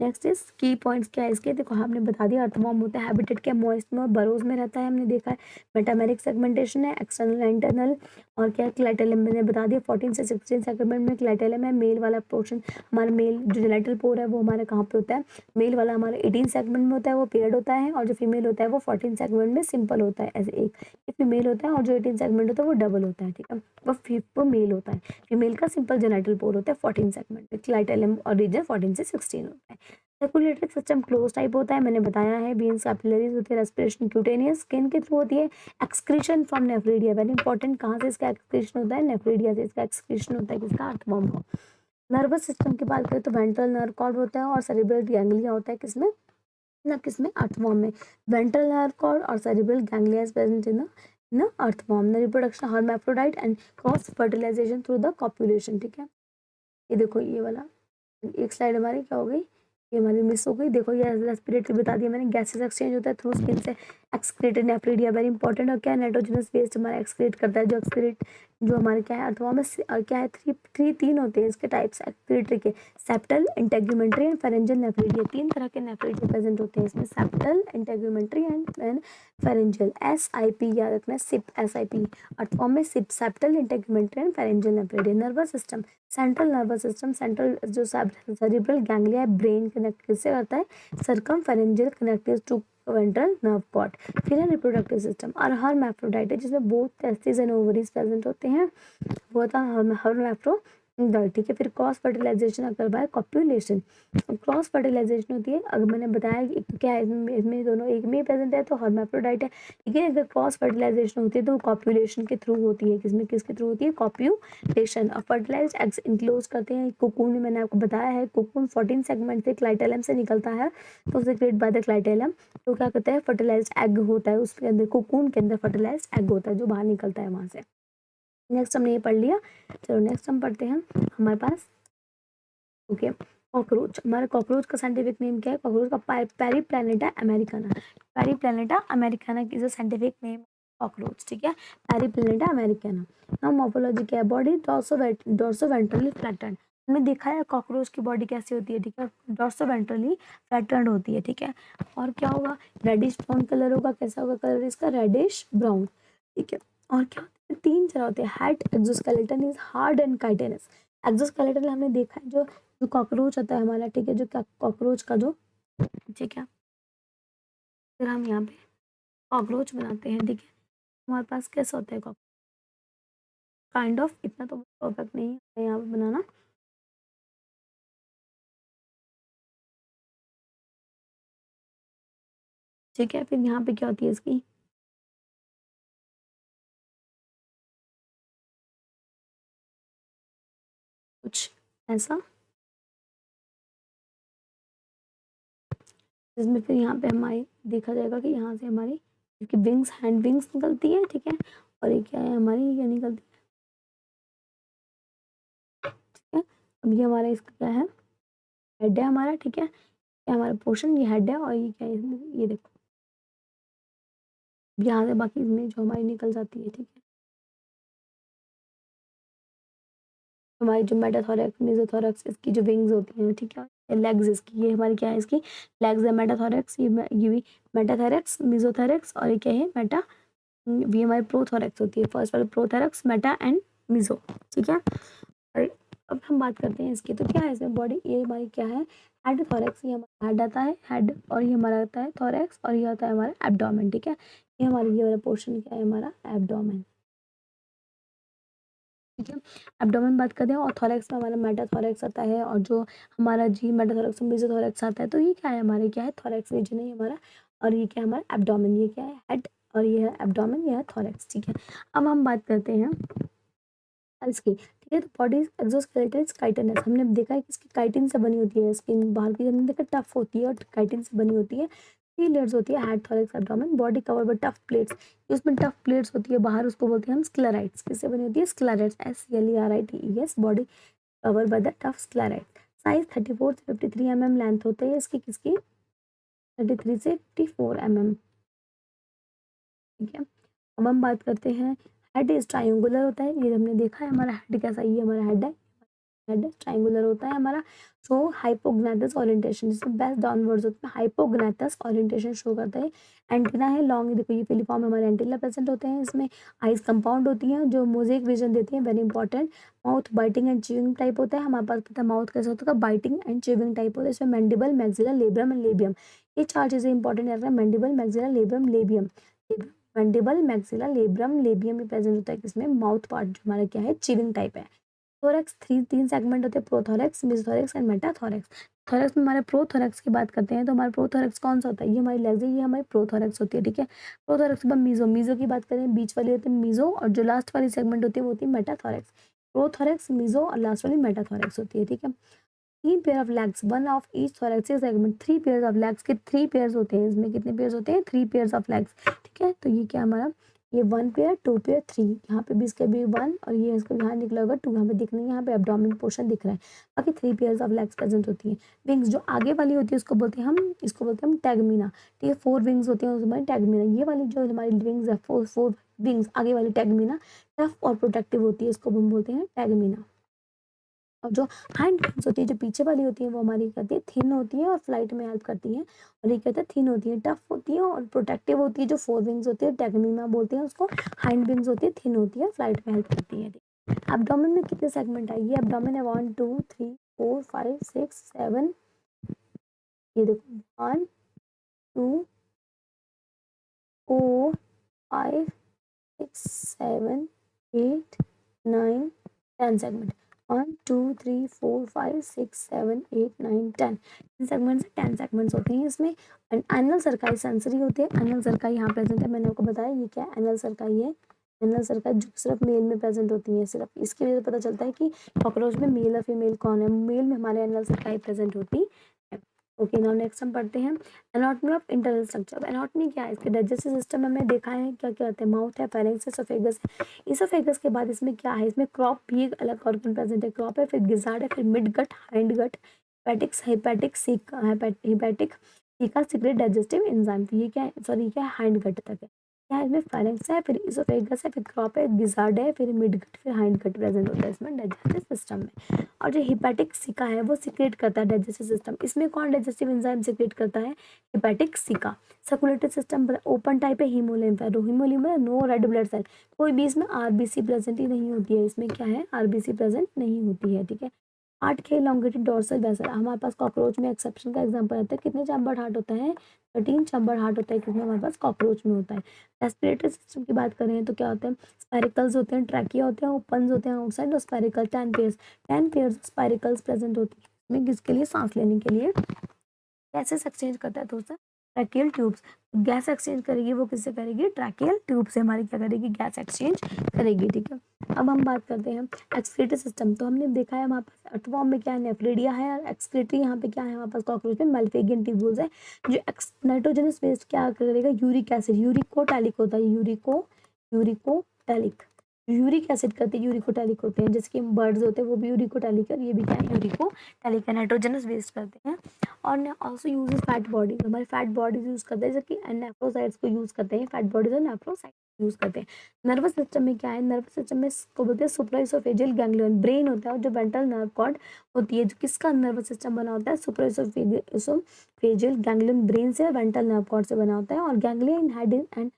Next is key points क्या है इसके, देखो हमने बता दिया अर्थवर्म होता है, हैबिटेट क्या, मॉइस्ट में और बरोज में रहता है, हमने देखा है। मेटामेरिक सेगमेंटेशन है, एक्सटर्नल इंटरनल। और क्या, क्लाइटेलियम मैंने बता दिया, 14 से 16 सेगमेंट में क्लाइटेलियम है। मेल वाला पोर्शन हमारा, मेल जो जेनिटल पोर है वो हमारे कहाँ पे होता है, मेल वाला हमारा 18 सेगमेंट में होता है, वो पेयर्ड होता है। और जो फीमेल होता है वो 14 सेगमेंट में सिंपल होता है, ऐसे एक फीमेल होता है। और जो 18 सेगमेंट होता है वो डबल होता है, ठीक है। वो मेल होता है। फीमेल का सिंपल जेनिटल पोर होता है 14 सेगमेंट में, क्लाइटेलियम और रीजन 14 से 16 होता है। सर्कुलेटरी सिस्टम क्लोज टाइप होता है, मैंने बताया है। वेन्स कैपिलरीज होती है, रेस्पिरेशन क्यूटेनियस, स्किन के थ्रू होती है। Excretion from nephridia, very important, कहाँ से इसका एक्सक्रीशन होता है, नेफ्रीडिया से इसका एक्सक्रीशन होता है, किसका, अर्थवर्म का। नर्वस सिस्टम की बात करें तो वेंट्रल नर्व कॉर्ड होता है और सेरिब्रल गैंग्लिया होता है, किसमें ना, किसमें, अर्थवर्म में। वेंट्रल नर्व कॉर्ड और cerebral ganglia is present in earthworm. Reproduction hermaphrodite and cross fertilisation through the copulation, ठीक है। ये देखो ये वाला, एक स्लाइड हमारी क्या हो गई, ये हमारी मिस हो गई। देखो ये रेस्पिरेटरी बता दिया मैंने, गैसेस एक्सचेंज होता है थ्रू स्किन से, एक्सक्रीटेड नेफ्रीडिया, वेरी इंपॉर्टेंट। और क्या, नाइट्रोजनस वेस्ट हमारा एक्सक्रीट करता है, जो एक्सक्रीट जो हमारे क्या है अर्थवर्म में, और क्या है, तीन होते हैं इसके टाइप्स एक्सक्रीटरी के, septal, integumentary and pharyngeal nephridia. 3 तरह के नेफ्रीडिया प्रेजेंट होते हैं इसमें, septal, integumentary and pharyngeal. SIP याद रखना है, सिप, SIP। अर्थवर्म में SIP, septal, integumentary and pharyngeal nephridia. Nervous system, central nervous system, central जो सेरिब्रल गैंग्लिया ब्रेन कनेक्ट किससे करता है, circumpharyngeal connective to ventral nerve cord. फिर है रिप्रोडक्टिव सिस्टम और हर्माफ्रोडाइट है जिसमें both testis and ovaries present होते हैं, वो था हर्माफ्रोडाइट। ठीक है, फिर क्रॉस फर्टिलाइजेशन अगर बाय कॉप्यूलेशन। क्रॉस फर्टिलाइजेशन होती है, अगर मैंने बताया कि क्या है इसमें दोनों एक में प्रेजेंट है तो हर्माफ्रोडाइट है। ठीक है, अगर क्रॉस फर्टिलाइजेशन होती है तो कॉप्यूलेशन के थ्रू होती है। किसमें किसके थ्रू होती है? कॉप्यूलेशन। और फर्टिलाइज्ड एग्स इंक्लोज करते हैं कोकून में। मैंने आपको बताया है कोकून 14 सेगमेंट से क्लाइटेलम से निकलता है, तो उसे क्रिएट बाय द क्लाइटेलम। तो क्या कहते हैं? फर्टिलाइज्ड एग होता है, उसके अंदर कोकून के अंदर फर्टिलाइज्ड एग होता है जो बाहर निकलता है वहां से। नेक्स्ट हमने ये पढ़ लिया। चलो नेक्स्ट हम पढ़ते हैं हमारे पास, ओके, कॉकरोच। हमारे कॉकरोच का साइंटिफिक नेम क्या है? कॉकरोच का Periplaneta americana. Periplaneta americana is a scientific name cockroach. ठीक है, पेरीप्लैनेटा अमेरिकाना। नाउ मॉर्फोलॉजी क्या है? Body dorsoventrally flattened. हमने देखा है कॉकरोच की बॉडी कैसी होती है, ठीक है, डॉर्सोवेंट्रली फ्लैटेंड होती है। ठीक है, और क्या होगा? रेडिश ब्राउन कलर होगा। कैसा होगा कलर इसका? Reddish brown. ठीक है, और क्या होता है? तीन तरह होते हैं। Head exoskeleton is hard and chitinous. Exoskeleton हमने देखा है जो कॉकरोच होता है हमारा, ठीक है, जो कॉकरोच का जो, ठीक है, फिर हम यहाँ पे कॉकरोच बनाते हैं। ठीक है, हमारे पास कैसा होता है कॉकरोच? काइंड ऑफ, इतना तो परफेक्ट नहीं है यहाँ पे बनाना। ठीक है, फिर यहाँ पे क्या होती है इसकी? कुछ ऐसा, जिसमें फिर यहाँ पे हमारी देखा जाएगा कि यहाँ से हमारी इसकी विंग्स, हैंड विंग्स निकलती है। ठीक है, और ये क्या है हमारी? ये निकलती है। ठीक है, अब ये हमारा इसका क्या है? हेड है हमारा। ठीक है, ये हमारा पोर्शन, ये हेड है, और ये क्या है इसमें? ये देखो, यहाँ से बाकी इसमें जो हमारी निकल जाती है। ठीक है, हमारी जो मेटाथोरेक्स, मेसोथोरेक्स, इसकी जो विंग्स होती हैं। ठीक है, लेग्स इसकी, ये हमारी क्या है? इसकी लेग्स है। मेटाथोरेक्स, ये भी मेटाथोरेक्स, मेसोथोरेक्स, और ये क्या है? ये हमारी प्रोथोरेक्स होती है। फर्स्ट वाला प्रोथोरेक्स, मेटा एंड मीजो। ठीक है, और अब हम बात करते हैं इसकी, तो क्या है इसमें बॉडी? ये हमारी क्या है? हेड थोरेक्स, ये हमारा हेड आता है, हेड, और ये हमारा आता है थोरेक्स, और ये आता है हमारा एब्डोमेन। ठीक है, ये हमारी ये वाला पोर्शन क्या है? हमारा एब्डोमेन। ठीक है, एब्डोमेन बात करते हैं, और थोरेक्स में हमारा मेटाथोरेक्स आता है, और जो हमारा जी मेटाथोरेक्स में मेसोथोरेक्स आता है। तो ये क्या है? हमारे क्या है? थोरेक्स रीजन है हमारा, और ये क्या है? हमारा एब्डोमेन। ये क्या है? हेड, और ये है एब्डोमेन, ये है थोरेक्स। ठीक है, अब हम बात करते हैं इसकी। ठीक है, तो बॉडी एक्सोस्केलेटन काइटिनस। हमने देखा है कि इसकी काइटिन से बनी होती है स्किन, बाहर की हमने देखा टफ होती है और काइटिन से बनी होती है। थ्री लेयर्स होती है, head, thorax, abdomen. Body cover by tough plates, उसमें टफ प्लेट्स होती है बाहर, उसको बोलते हैं हम स्क्लेराइड्स। किससे बनी होती है? Sclereids, SCLERITES। Body cover by the tough sclereid. Size 34 से 53 mm लेंथ होती है इसकी, किसकी? 33 से 54 mm। ठीक है, अब हम बात करते हैं, हेड इज ट्रायंगुलर होता है। ये हमने देखा है हमारा हेड कैसा, ये हमारा हेड है, हेड ट्रायंगुलर होता है हमारा। शो हाइपोग्नाथस ओरिएंटेशन, जिसमें बेस्ट डाउनवर्ड्स होता है, हाइपोग्नाथस ओरिएंटेशन शो करता है। एंटीना है लॉन्ग, देखो ये फिलीफॉर्म हमारे एंटीना प्रेजेंट होते हैं इसमें। आइज कंपाउंड होती हैं जो मोजेक विजन देती हैं, very important. Mouth biting and chewing type होता है हमारे पास, पता है माउथ कैसा होता है? बाइटिंग एंड च्यूइंग टाइप होता है। इसमें mandible, maxilla, labrum and labium, ये चार चीजें इंपॉर्टेंट है। Mandible, maxilla, labrum, labium. Mandible, maxilla, labrum, labium में प्रेजेंट होता है किसमें? माउथ पार्ट जो हमारा क्या है? च्यूइंग टाइप है। थोरैक्स तीन सेगमेंट होते हैं, प्रोथोरैक्स, मेसोथोरैक्स एंड मेटाथोरैक्स। थोरैक्स में हमारे प्रोथोरैक्स की बात करते हैं, तो हमारा प्रोथोरैक्स कौन सा होता है? ये हमारी लेग्स है, ये हमारी प्रोथोरैक्स होती है। ठीक है, प्रोथोरैक्स के बाद मीजो, मीजो की बात करें, बीच वाली होती है मीजो, और जो लास्ट वाली सेगमेंट होती है वो होती है मेटाथोरैक्स। प्रोथोरैक्स, मीजो, और लास्ट वाली मेटाथोरैक्स होती है। ठीक है, तीन pair of legs, one of each thoracic segment. Three pair of legs के थ्री पेयर्स होते हैं, इसमें कितने पेयर्स होते हैं? Three pairs of legs. ठीक है, तो ये क्या हमारा? ये one pair, two pair, three. यहाँ पे भी इसका भी वन, और ये इसको यहाँ निकला होगा टू, यहाँ पे दिख नहीं है, यहाँ पे एब्डोमेन पोर्शन दिख रहा है। बाकी three pairs of legs present होती है। विंग्स जो आगे वाली होती है उसको बोलते हैं हम, इसको बोलते हैं हम टैगमीना। ठीक है, फोर विंग्स होती हैं उसमें टैगमीना। ये वाली जो हमारी विंग्स है, फोर फोर विंग्स आगे वाली टैगमीना, टफ और प्रोटेक्टिव होती है, इसको हम बोलते हैं टैगमीना। और जो हैंड विंग्स होती है, जो पीछे वाली होती है, वो हमारी कहती है थिन होती है और फ्लाइट में हेल्प करती है। और ये कहते हैं थिन होती है, टफ होती है और प्रोटेक्टिव होती है। जो फोर विंग्स होती है टैगमीना बोलते हैं उसको। हैंड विंग्स होती है, थिन होती है, फ्लाइट में हेल्प करती है। एब्डोमेन में कितने सेगमेंट है? ये एब्डोमेन है 1 2 3 4 5 6 7। ये देखो 1 2 4 5 6 7 8 9 10 सेगमेंट। 1 2 3 4 5 6 7 8 9 10 सेगमेंट्स 10 सेगमेंट्स होते हैं इसमें। एंड एनल सर्काई सेंसरी होती है। एनल सर्काई यहाँ प्रेजेंट है, मैंने आपको बताया ये क्या एनल सर्काई है। एनल सर्काई जो सिर्फ मेल में प्रेजेंट होती है, सिर्फ इसकी वजह से पता चलता है कि कॉकरोच में मेल और फीमेल कौन है। मेल में हमारे एनल सर्काई प्रेजेंट होती है। ओके, नाउ नेक्स्ट हम पढ़ते हैं anatomy of internal structure. Anatomy क्या है, इसके डाइजेस्टिव सिस्टम में हमने देखा है क्या क्या होता है, माउथ है, फेरिंक्स है, एसोफेगस है। इसोफेगस के बाद इसमें क्या है, इसमें क्रॉप भी एक अलग ऑर्गन प्रेजेंट है, क्रॉप है, फिर गिजार्ड है, फिर mid gut, hind gut, hepatics, hepatic caeca secrete digestive enzyme. तो ये क्या है, सॉरी क्या है, हाइंड गट तक है। क्या है, इसमें फेरिंक्स है, फिर इसोफेगस है, फिर क्रॉप है, गिजार्ड है, फिर मिड गट, फिर हाइंड गट प्रेजेंट होता है इसमें डाइजेस्टिव सिस्टम में। और जो हिपैटिक सिका है वो सिक्रेट करता है डाइजेस्टिव सिस्टम। इसमें कौन डाइजेस्टिव एंजाइम सिक्रेट करता है, हिपैटिक सिका। सर्कुलेटरी सिस्टम ओपन टाइप है, हीमोलिम्फ है, हीमोलिम्फ में नो रेड ब्लड सेल, कोई भी इसमें आरबीसी प्रेजेंट ही नहीं होती है। इसमें क्या है, आरबीसी प्रेजेंट नहीं होती है, ठीक है। हार्ट के elongated डोर्सल वेसल, हमारे पास कॉकरोच में एक्सेप्शन का एग्जांपल आता है। कितने चैम्बर्ड हार्ट होता है, 13 चैम्बर्ड हार्ट होता है, किसमें, हमारे पास कॉकरोच में होता है। रेस्पिरेटरी सिस्टम की बात करें तो क्या होते हैं, स्पाइरिकल्स होते हैं, ट्रैकिया होते हैं, ओपन्स होते हैं आउटसाइड और स्पाइरिकल 10 पेयर्स स्पाइरिकल्स प्रेजेंट होती है इसमें, किसके लिए, सांस लेने के लिए। गैसेस एक्सचेंज करता है दोस्तों, ट्रैकियल ट्यूब्स। गैस एक्सचेंज करेगी वो किससे करेगी, ट्रैकियल ट्यूब से हमारी क्या करेगी, गैस एक्सचेंज करेगी, ठीक है। अब हम बात करते हैं एक्सक्रीटरी सिस्टम। तो हमने देखा है हमारे पास अर्थवॉर्म में क्या है, नेफ्रिडिया है, और एक्सक्रीटरी यहाँ पे क्या है हमारे पास, कॉकरोच में मेल्फेगियन ट्यूब्यूल्स है। जो नाइट्रोजनस वेस्ट क्या करेगा, यूरिक एसिड, यूरिकोटैलिक होता है, यूरिकोटैलिक, यूरिक एसिड करते हैं, यूरिकोटैलिक होते हैं। जैसे कि बर्ड्स होते हैं वो भी यूरिकोटैलिक है, ये भी क्या है, यूरिकोटैलिक है, नाइट्रोजनस वेस्ट करते हैं। और ऑल्सो यूजेस फैट बॉडीज, हमारे फैट बॉडीज यूज करते हैं, जैसे कि नेफ्रोसाइट्स को यूज करते हैं, फैट बॉडीज और नेफ्रोसाइट्स यूज करते हैं। नर्वस सिस्टम में क्या है, नर्वस सिस्टम में इसको बोलते हैं सुप्राइसोफेजियल गैंग्लियन, ब्रेन होता है, और जो वेंट्रल नर्व कॉर्ड होती है, जो किसका नर्वस सिस्टम बना होता है, सुप्राइसोफेजियल गैंग्लियन ब्रेन से, वेंट्रल नर्व कॉर्ड से बना होता है। और ganglia in head and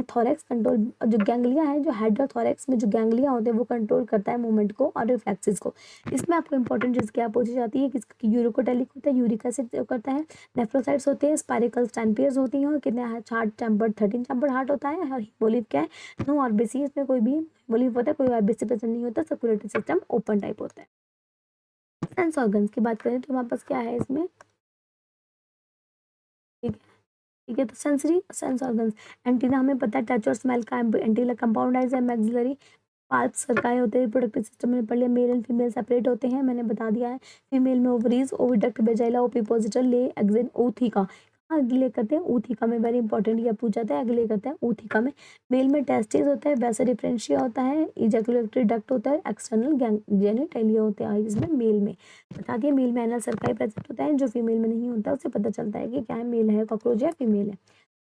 thorax control, जो गैंग्लिया है, जो हेड और थोरैक्स में जो गैंग्लिया होते हैं वो कंट्रोल करता है मूवमेंट को और रिफ्लेक्सेस को। इसमें आपको इंपॉर्टेंट चीज क्या पूछी जाती है, किसका, यूरिकोटैलिक होता है, यूरिक एसिड करता है, नेफ्रोसाइट्स होते हैं, स्पाइरिकल्स 10 पेयर्स होती हैं, और कितने हार्ट चैम्बर्ड 13 चैम्बर्ड हार्ट होता है। और हिमोलिम्फ क्या है, नो आरबीसी, इसमें कोई भी हिमोलिम्फ होता है, कोई आरबीसी प्रेजेंट नहीं होता। सर्कुलेटरी सिस्टम ओपन टाइप होता है। सेंस ऑर्गन्स की बात करें तो हमारे पास क्या है इसमें, ठीक है, ठीक है। तो सेंसरी सेंस ऑर्गन्स, एंटीना हमें पता है, टच और स्मेल का, एंटीला कंपाउंड आइज है, मैक्सिलरी पार्ट सरकाएं होते हैं। रिप्रोडक्टिव सिस्टम में पढ़ लिया, मेल एंड फीमेल सेपरेट होते हैं, मैंने बता दिया है। फीमेल में ओवरीज, ओविडक्ट, वेजाइला, ओविपोसिटर, ले, एग्जिन, ootheca। अगले करते हैं ootheca में, वेरी इंपॉर्टेंट, ये पूछा जाता है, अगले करते हैं ootheca में। मेल में टेस्टिस होता है, वैसा डिफरेंशिया होता है, इजैकुलेटरी डक्ट होता है, एक्सटर्नल जेनिटैलिया होते हैं इसमें मेल में। बता दिए, मेल में एनल सर्काई प्रेजेंट होता है, जो फीमेल में नहीं होता, उससे पता चलता है कि क्या है, मेल है कॉकरोच या फीमेल है।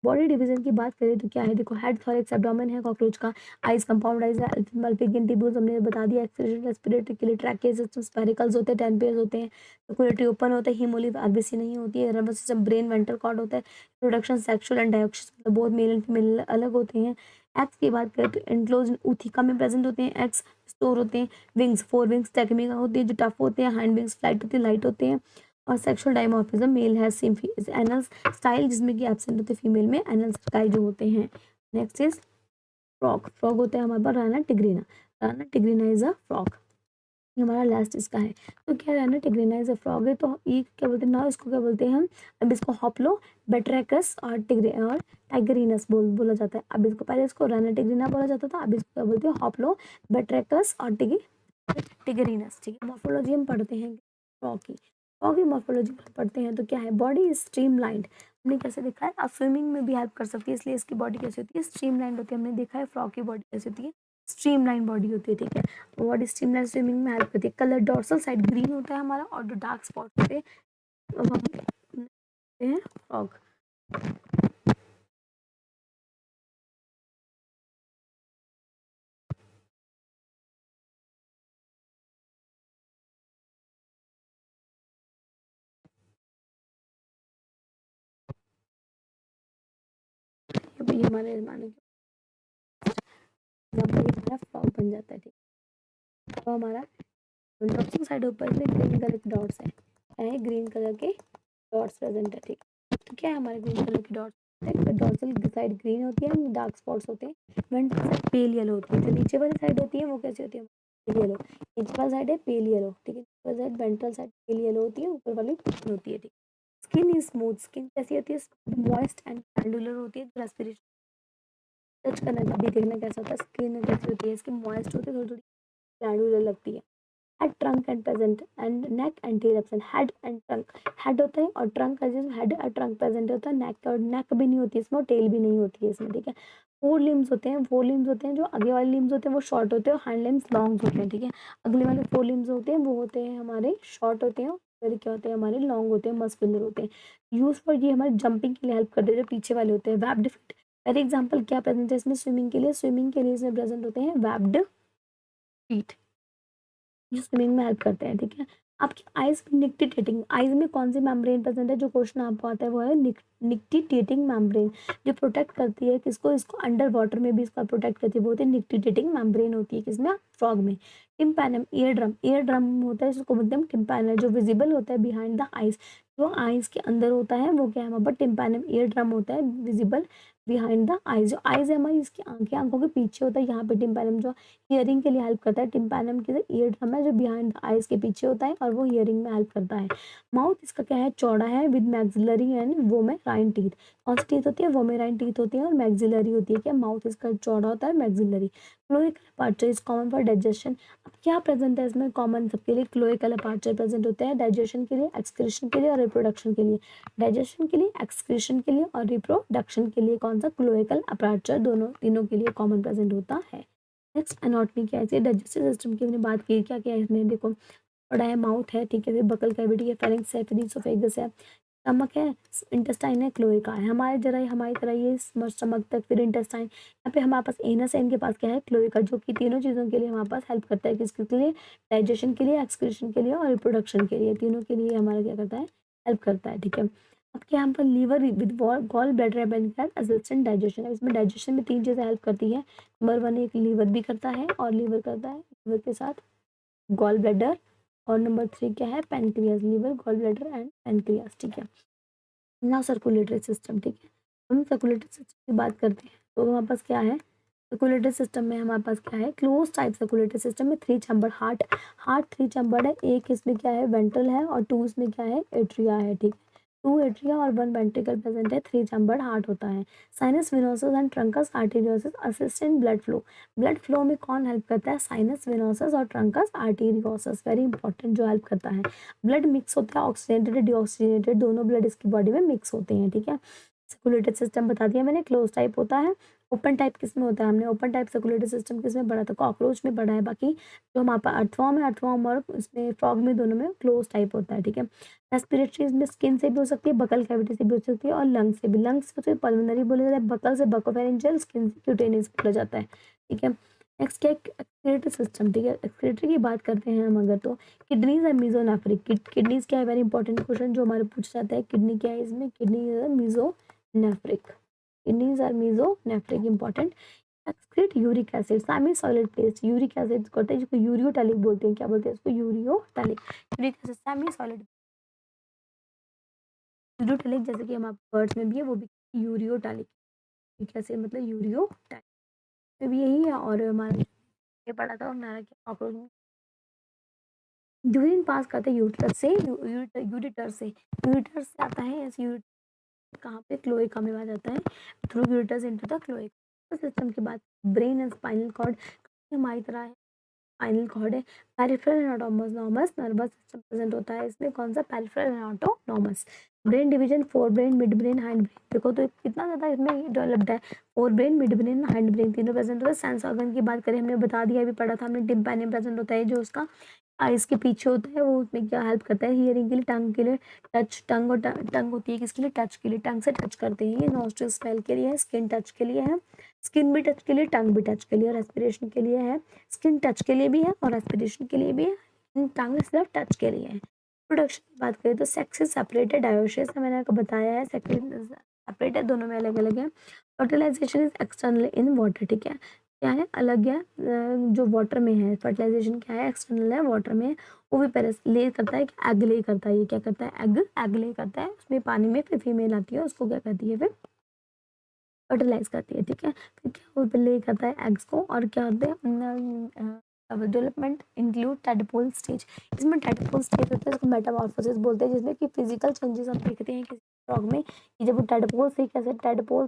बॉडी डिवीजन की बात करें तो क्या है, देखो, हेड, थॉरैक्स, एब्डोमेन है कॉकरोच का, आइज कंपाउंड आइज है, मल्टीगिन ट्यूब्यूल्स हमने बता दिया, एक्सक्रीशन रेस्पिरेटरी के लिए ट्रैकिया सिस्टम, स्पेरिकल्स होते हैं, 10 पेयर्स होते हैं, सर्कुलेटरी ओपन होता है, हीमोलिम्फ आरबीसी नहीं होती है, nervous system, brain, ventral cord होता है, प्रोडक्शन सेक्सुअल एंड डायोक्सिस, मतलब बोथ मेल एंड फीमेल अलग होते हैं। एक्स की बात करें तो एंक्लोज ऊथिका में प्रेजेंट होते हैं, एक्स स्टोर होते हैं। विंग्स, 4 विंग्स टेक्निका होती है जो टफ होते हैं, हैंड विंग्स फ्लाइट होती है, लाइट होते हैं। और सेक्सुअल डाइमॉर्फिज्म, मेल है सेम एनल स्टाइल, जिसमें कि एब्सेंट होते हैं फीमेल में, एनल स्टाइल जो होते हैं। नेक्स्ट इज फ्रॉग, फ्रॉग होता है हमारे पास Rana tigrina, Rana tigrina is a frog, ये हमारा लास्ट इसका है। तो क्या Rana tigrina is a frog है, तो ये क्या बोलते हैं ना, इसको क्या बोलते हैं हम, अब इसको हॉप्लो बेट्रैकस और टाइगरिनस बोला जाता है। अब इसको पहले इसको राना टिग्रीना बोला जाता था, अब इसको क्या बोलते हैं, हॉप्लो बेट्रैकस और टिगरिनस, ठीक है। मॉर्फोलॉजी हम पढ़ते हैं फ्रॉग की, फ्रॉग की मॉर्फोलॉजी पढ़ते हैं तो क्या है, बॉडी स्ट्रीमलाइंड, हमने कैसे देखा है, आप स्विमिंग में भी हेल्प कर सकती है, इसलिए इसकी बॉडी कैसी होती है, स्ट्रीमलाइंड होती है। हमने देखा है फ्रॉग की बॉडी कैसी होती है, स्ट्रीमलाइन बॉडी होती है, ठीक है। बॉडी स्ट्रीमलाइन स्विमिंग में हेल्प करती है। कलर डोर्सल साइड ग्रीन होता है हमारा, और जो डार्क स्पॉट होते हैं अब हम देखते हैं फ्रॉग। ये हमारे माने हमारा फ्रॉग बन जाता है, ठीक है। तो हमारा डॉट्स साइड ऊपर में ग्रीन कलर के डॉट्स है, ग्रीन कलर के डॉट्स प्रेजेंट है, ठीक है। तो क्या है हमारे ग्रीन कलर के डॉट्स, डोर्सल साइड ग्रीन होती है, डार्क स्पॉट्स होते हैं। वेंट्रल साइड पेल येलो होती है। जो नीचे वाली साइड होती है वो कैसी होती है? Pale yellow. नीचे वाली साइड है पेल येलो, ठीक है। ऊपर side ventral side pale yellow होती है, ऊपर वाली ग्रीन होती है, ठीक। स्किन इज स्मूथ, स्किन कैसी होती है? मॉइस्ट एंड ग्लैंडुलर होती है। रेस्पिरेशन टच करना भी देखना कैसा होता है, स्किन कैसी होती है इसकी? मॉइस्ट होती है, थोड़ी थोड़ी ग्लैंडुलर लगती है। Head, trunk and present and neck and tail absent. Head and trunk, head होता है और ट्रंक का जो हेड और ट्रंक प्रेजेंट होता है, नेक और नेक भी नहीं होती है इसमें और टेल भी नहीं होती है इसमें, ठीक है। फोर लिम्स होते हैं, फोर लिम्स होते हैं। जो आगे वाले लिम्स होते हैं वो शॉर्ट होते हैं और हैंड लिम्स लॉन्ग होते हैं, ठीक है। अगले वाले फोर लिम्स होते हैं वो होते हैं हमारे शॉर्ट होते हैं, और क्या होते हैं हमारे लॉन्ग होते हैं, मस्कुलर होते हैं। यूज फॉर ये हमारे जंपिंग के लिए हेल्प करते हैं। जो पीछे वाले होते हैं वेब्ड फीट। फॉर एग्जाम्पल क्या प्रेजेंट है इसमें? स्विमिंग के लिए, स्विमिंग के लिए इसमें प्रेजेंट होते हैं वेब्ड फीट, जो स्विमिंग में हेल्प करते हैं, ठीक है। आपकी आइज निक्टिटेटिंग, आइज में कौन सी मेम्ब्रेन प्रेजेंट है? जो क्वेश्चन आपको आता है वो है निक्टिटेटिंग मेम्ब्रेन, जो प्रोटेक्ट करती है किसको? इसको अंडर वाटर में भी इसका प्रोटेक्ट करती है, वो होती है निक्टिटेटिंग मेम्ब्रेन होती है किसमें? फ्रॉग में। Tympanum, ear drum, ear drum होता है इसको बोलते हैं टिम्पैनम, जो विजिबल होता है बिहाइंड द आइज। जो आइज के अंदर होता है वो क्या है हमारे? टिम्पैनम ईयर ड्रम होता है विजिबल बिहाइंड द आइज। जो आइज है हमारी, इसकी आंखें, आंखों के पीछे होता है यहाँ पे टिम्पैनम, जो हियरिंग के लिए हेल्प करता है। टिम्पैनम की ईयर ड्रम है जो बिहाइंड द आइज के पीछे होता है और वो हियरिंग में हेल्प करता है। माउथ इसका क्या है? चौड़ा है विद मैक्सिलरी एंड वोमेराइन टीथ। कौन सी टीथ होती है? वोमेराइन टीथ होती है और मैक्सिलरी होती है। क्या माउथ इसका चौड़ा होता है, maxillary. Cloacal aperture is common for digestion. अब क्या प्रेजेंट है इसमें कॉमन सबके लिए? क्लोइकल अपर्चर प्रेजेंट होते हैं डाइजेशन के लिए, एक्सक्रीशन के लिए और रिप्रोडक्शन के लिए। डाइजेशन के लिए, एक्सक्रीशन के लिए और रिप्रोडक्शन के लिए कौन सा? क्लोइकल अपर्चर, दोनों तीनों के लिए कॉमन प्रेजेंट होता है। नेक्स्ट एनाटॉमी क्या है? डाइजेस्टिव सिस्टम की हमने बात की, क्या क्या है इसमें? देखो, बड़ा है, माउथ है, ठीक है, फिर बकल कैविटी है, फेरिंक्स है, फिर इसोफेगस है, स्टमक है, इंटेस्टाइन है, क्लोएका है। हमारे जरा हमारी तरह ये स्टमक तक, फिर इंटेस्टाइन, यहाँ पे हमारे पास एनस है, इनके पास क्या है? क्लोएका, जो कि तीनों चीज़ों के लिए हमारे पास हेल्प करता है। किसके लिए? डाइजेशन के लिए, एक्सक्रीशन के लिए और रिप्रोडक्शन के लिए, तीनों के लिए हमारा क्या करता है? हेल्प करता है, ठीक है। अब क्या यहाँ पर liver with gall bladder assistant digestion है। इसमें डाइजेशन में तीन चीज़ें हेल्प करती है। नंबर वन, एक लीवर भी करता है और लीवर करता है लीवर के साथ गॉल ब्लैडर, और नंबर थ्री क्या है? Pancreas, liver, gall bladder and pancreas, ठीक है। नाउ सर्कुलेटरी सिस्टम, ठीक है। हम सर्कुलेटरी सिस्टम की बात करते हैं तो हमारे पास क्या है? सर्कुलेटरी सिस्टम में हमारे पास क्या है? क्लोज टाइप सर्कुलेटरी सिस्टम में three chamber heart, heart three chambered है। एक इसमें क्या है? वेंट्रल है और टू इसमें क्या है? एट्रिया है, ठीक है। टू एट्रिया और वन वेंट्रिकल प्रेजेंट है, थ्री चैम्बर्ड हार्ट होता है। Sinus venosus and trunks arteriosus assist in blood flow. Blood flow में कौन हेल्प करता है? साइनस विनोसस और ट्रंकस आर्टेरियोसस, वेरी इंपॉर्टेंट, जो हेल्प करता है। ब्लड मिक्स होता है, ऑक्सीजनेटेड डीऑक्सीजनेटेड दोनों ब्लड इसकी बॉडी में मिक्स होते हैं, ठीक है। सर्कुलेटरी सिस्टम बता दिया मैंने, क्लोज टाइप होता है। ओपन टाइप किसमें होता है? हमने ओपन टाइप सर्कुलेटरी सिस्टम किसमें पढ़ा था? कॉकरोच में पढ़ा है। बाकी जो हमारे पास अर्थवॉर्म है, अर्थवॉर्म और इसमें फ्रॉग में, दोनों में क्लोज टाइप होता है, ठीक है। रेस्पिरेटरी इसमें स्किन से भी हो सकती है, बकल कैविटी से भी हो सकती है और लंग से भी। लंग्स से पल्मोनरी बोला जाता है, बकल से बकोफेरेंजियल, स्किन से क्यूटेनियस बोला जाता है, ठीक है। नेक्स्ट क्या है? एक्सक्रीटरी सिस्टम, ठीक है। एक्सक्रीटरी की बात करते हैं हम अगर तो किडनीज है मीजोनेफ्रिक। किडनीज क्या है? वेरी इंपॉर्टेंट क्वेश्चन जो हमारे पूछा जाता है। किडनी क्या है इसमें? Kidney is mesonephric, kidneys are mesonephric, important. Excrete uric acid, semi solid paste, uric acid करते हैं जिसको यूरियोटैलिक बोलते हैं। क्या बोलते हैं इसको? Ureotelic. Uric acid semi solid, ureotelic जैसे कि हमारे वर्ड्स में भी है, वो भी यूरियोटैलिक। यूरिक एसिड मतलब यूरियोटैलिक में भी यही है। और हमारे ये पढ़ा था हमारा क्या? कॉकरोच में यूरिन पास करते हैं यूरिटर से, यूरिटर से, यूरिटर से आता है ऐसे। यूरिटर कहाँ पे? क्लोएका में आ जाता है, through ureters into the cloaca. System की बात, ब्रेन एंड स्पाइनल कॉर्ड हमारी तरह है, स्पाइनल कॉर्ड है। Peripheral and autonomous nervous system present होता है इसमें, कौन सा? Peripheral and autonomous. Brain division, fore brain, mid brain, hind brain. देखो तो कितना ज्यादा इसमें डेवलप्ड है। Fore brain, mid brain, hind brain तीनों प्रेजेंट होता है। सेंस ऑर्गन की बात करें, हमने बता दिया, अभी पढ़ा था हमने, टिम्पैनियम प्रेजेंट होता है जो उसका आइज के पीछे होता है, वो उसमें क्या हेल्प करता है? हियरिंग के लिए, टंग के लिए, टच, टंग और टंग होती है किसके लिए? टच के लिए, टंग से टच करते हैं। ये नोस्ट्रिल स्मेल के लिए है, स्किन टच के लिए है, स्किन भी टच के लिए, टंग भी टच के लिए, रेस्पिरेशन के लिए है। स्किन टच के लिए भी है और रेस्पिरेशन के लिए भी है, टंग सिर्फ टच के लिए है। प्रोडक्शन की बात करें तो सेक्स इज सेपरेटेड, डायोसिस मैंने आपको बताया है, सेपरेट है, दोनों में अलग अलग है। Fertilisation is external in water, ठीक है। क्या है? अलग है, जो वाटर में है। फर्टिलाइजेशन क्या है? एक्सटर्नल है, वाटर में है। वो भी पेरेस ले करता है, एग ले करता है। ये क्या करता है? एग ले करता है, उसमें पानी में फिर फीमेल आती है, उसको क्या कहती है? फिर फर्टिलाइज करती है, ठीक है। फिर क्या वो ले करता है एग्स को, और क्या होता है डेवलपमेंट इंक्लूड टेडपोल स्टेज। इसमें टेडपोल स्टेज होता है, इसको मेटामॉर्फोसिस बोलते हैं, जिसमें कि फिजिकल चेंजेस हम देखते हैं किसी फ्रॉग में कि जब वो टेडपोल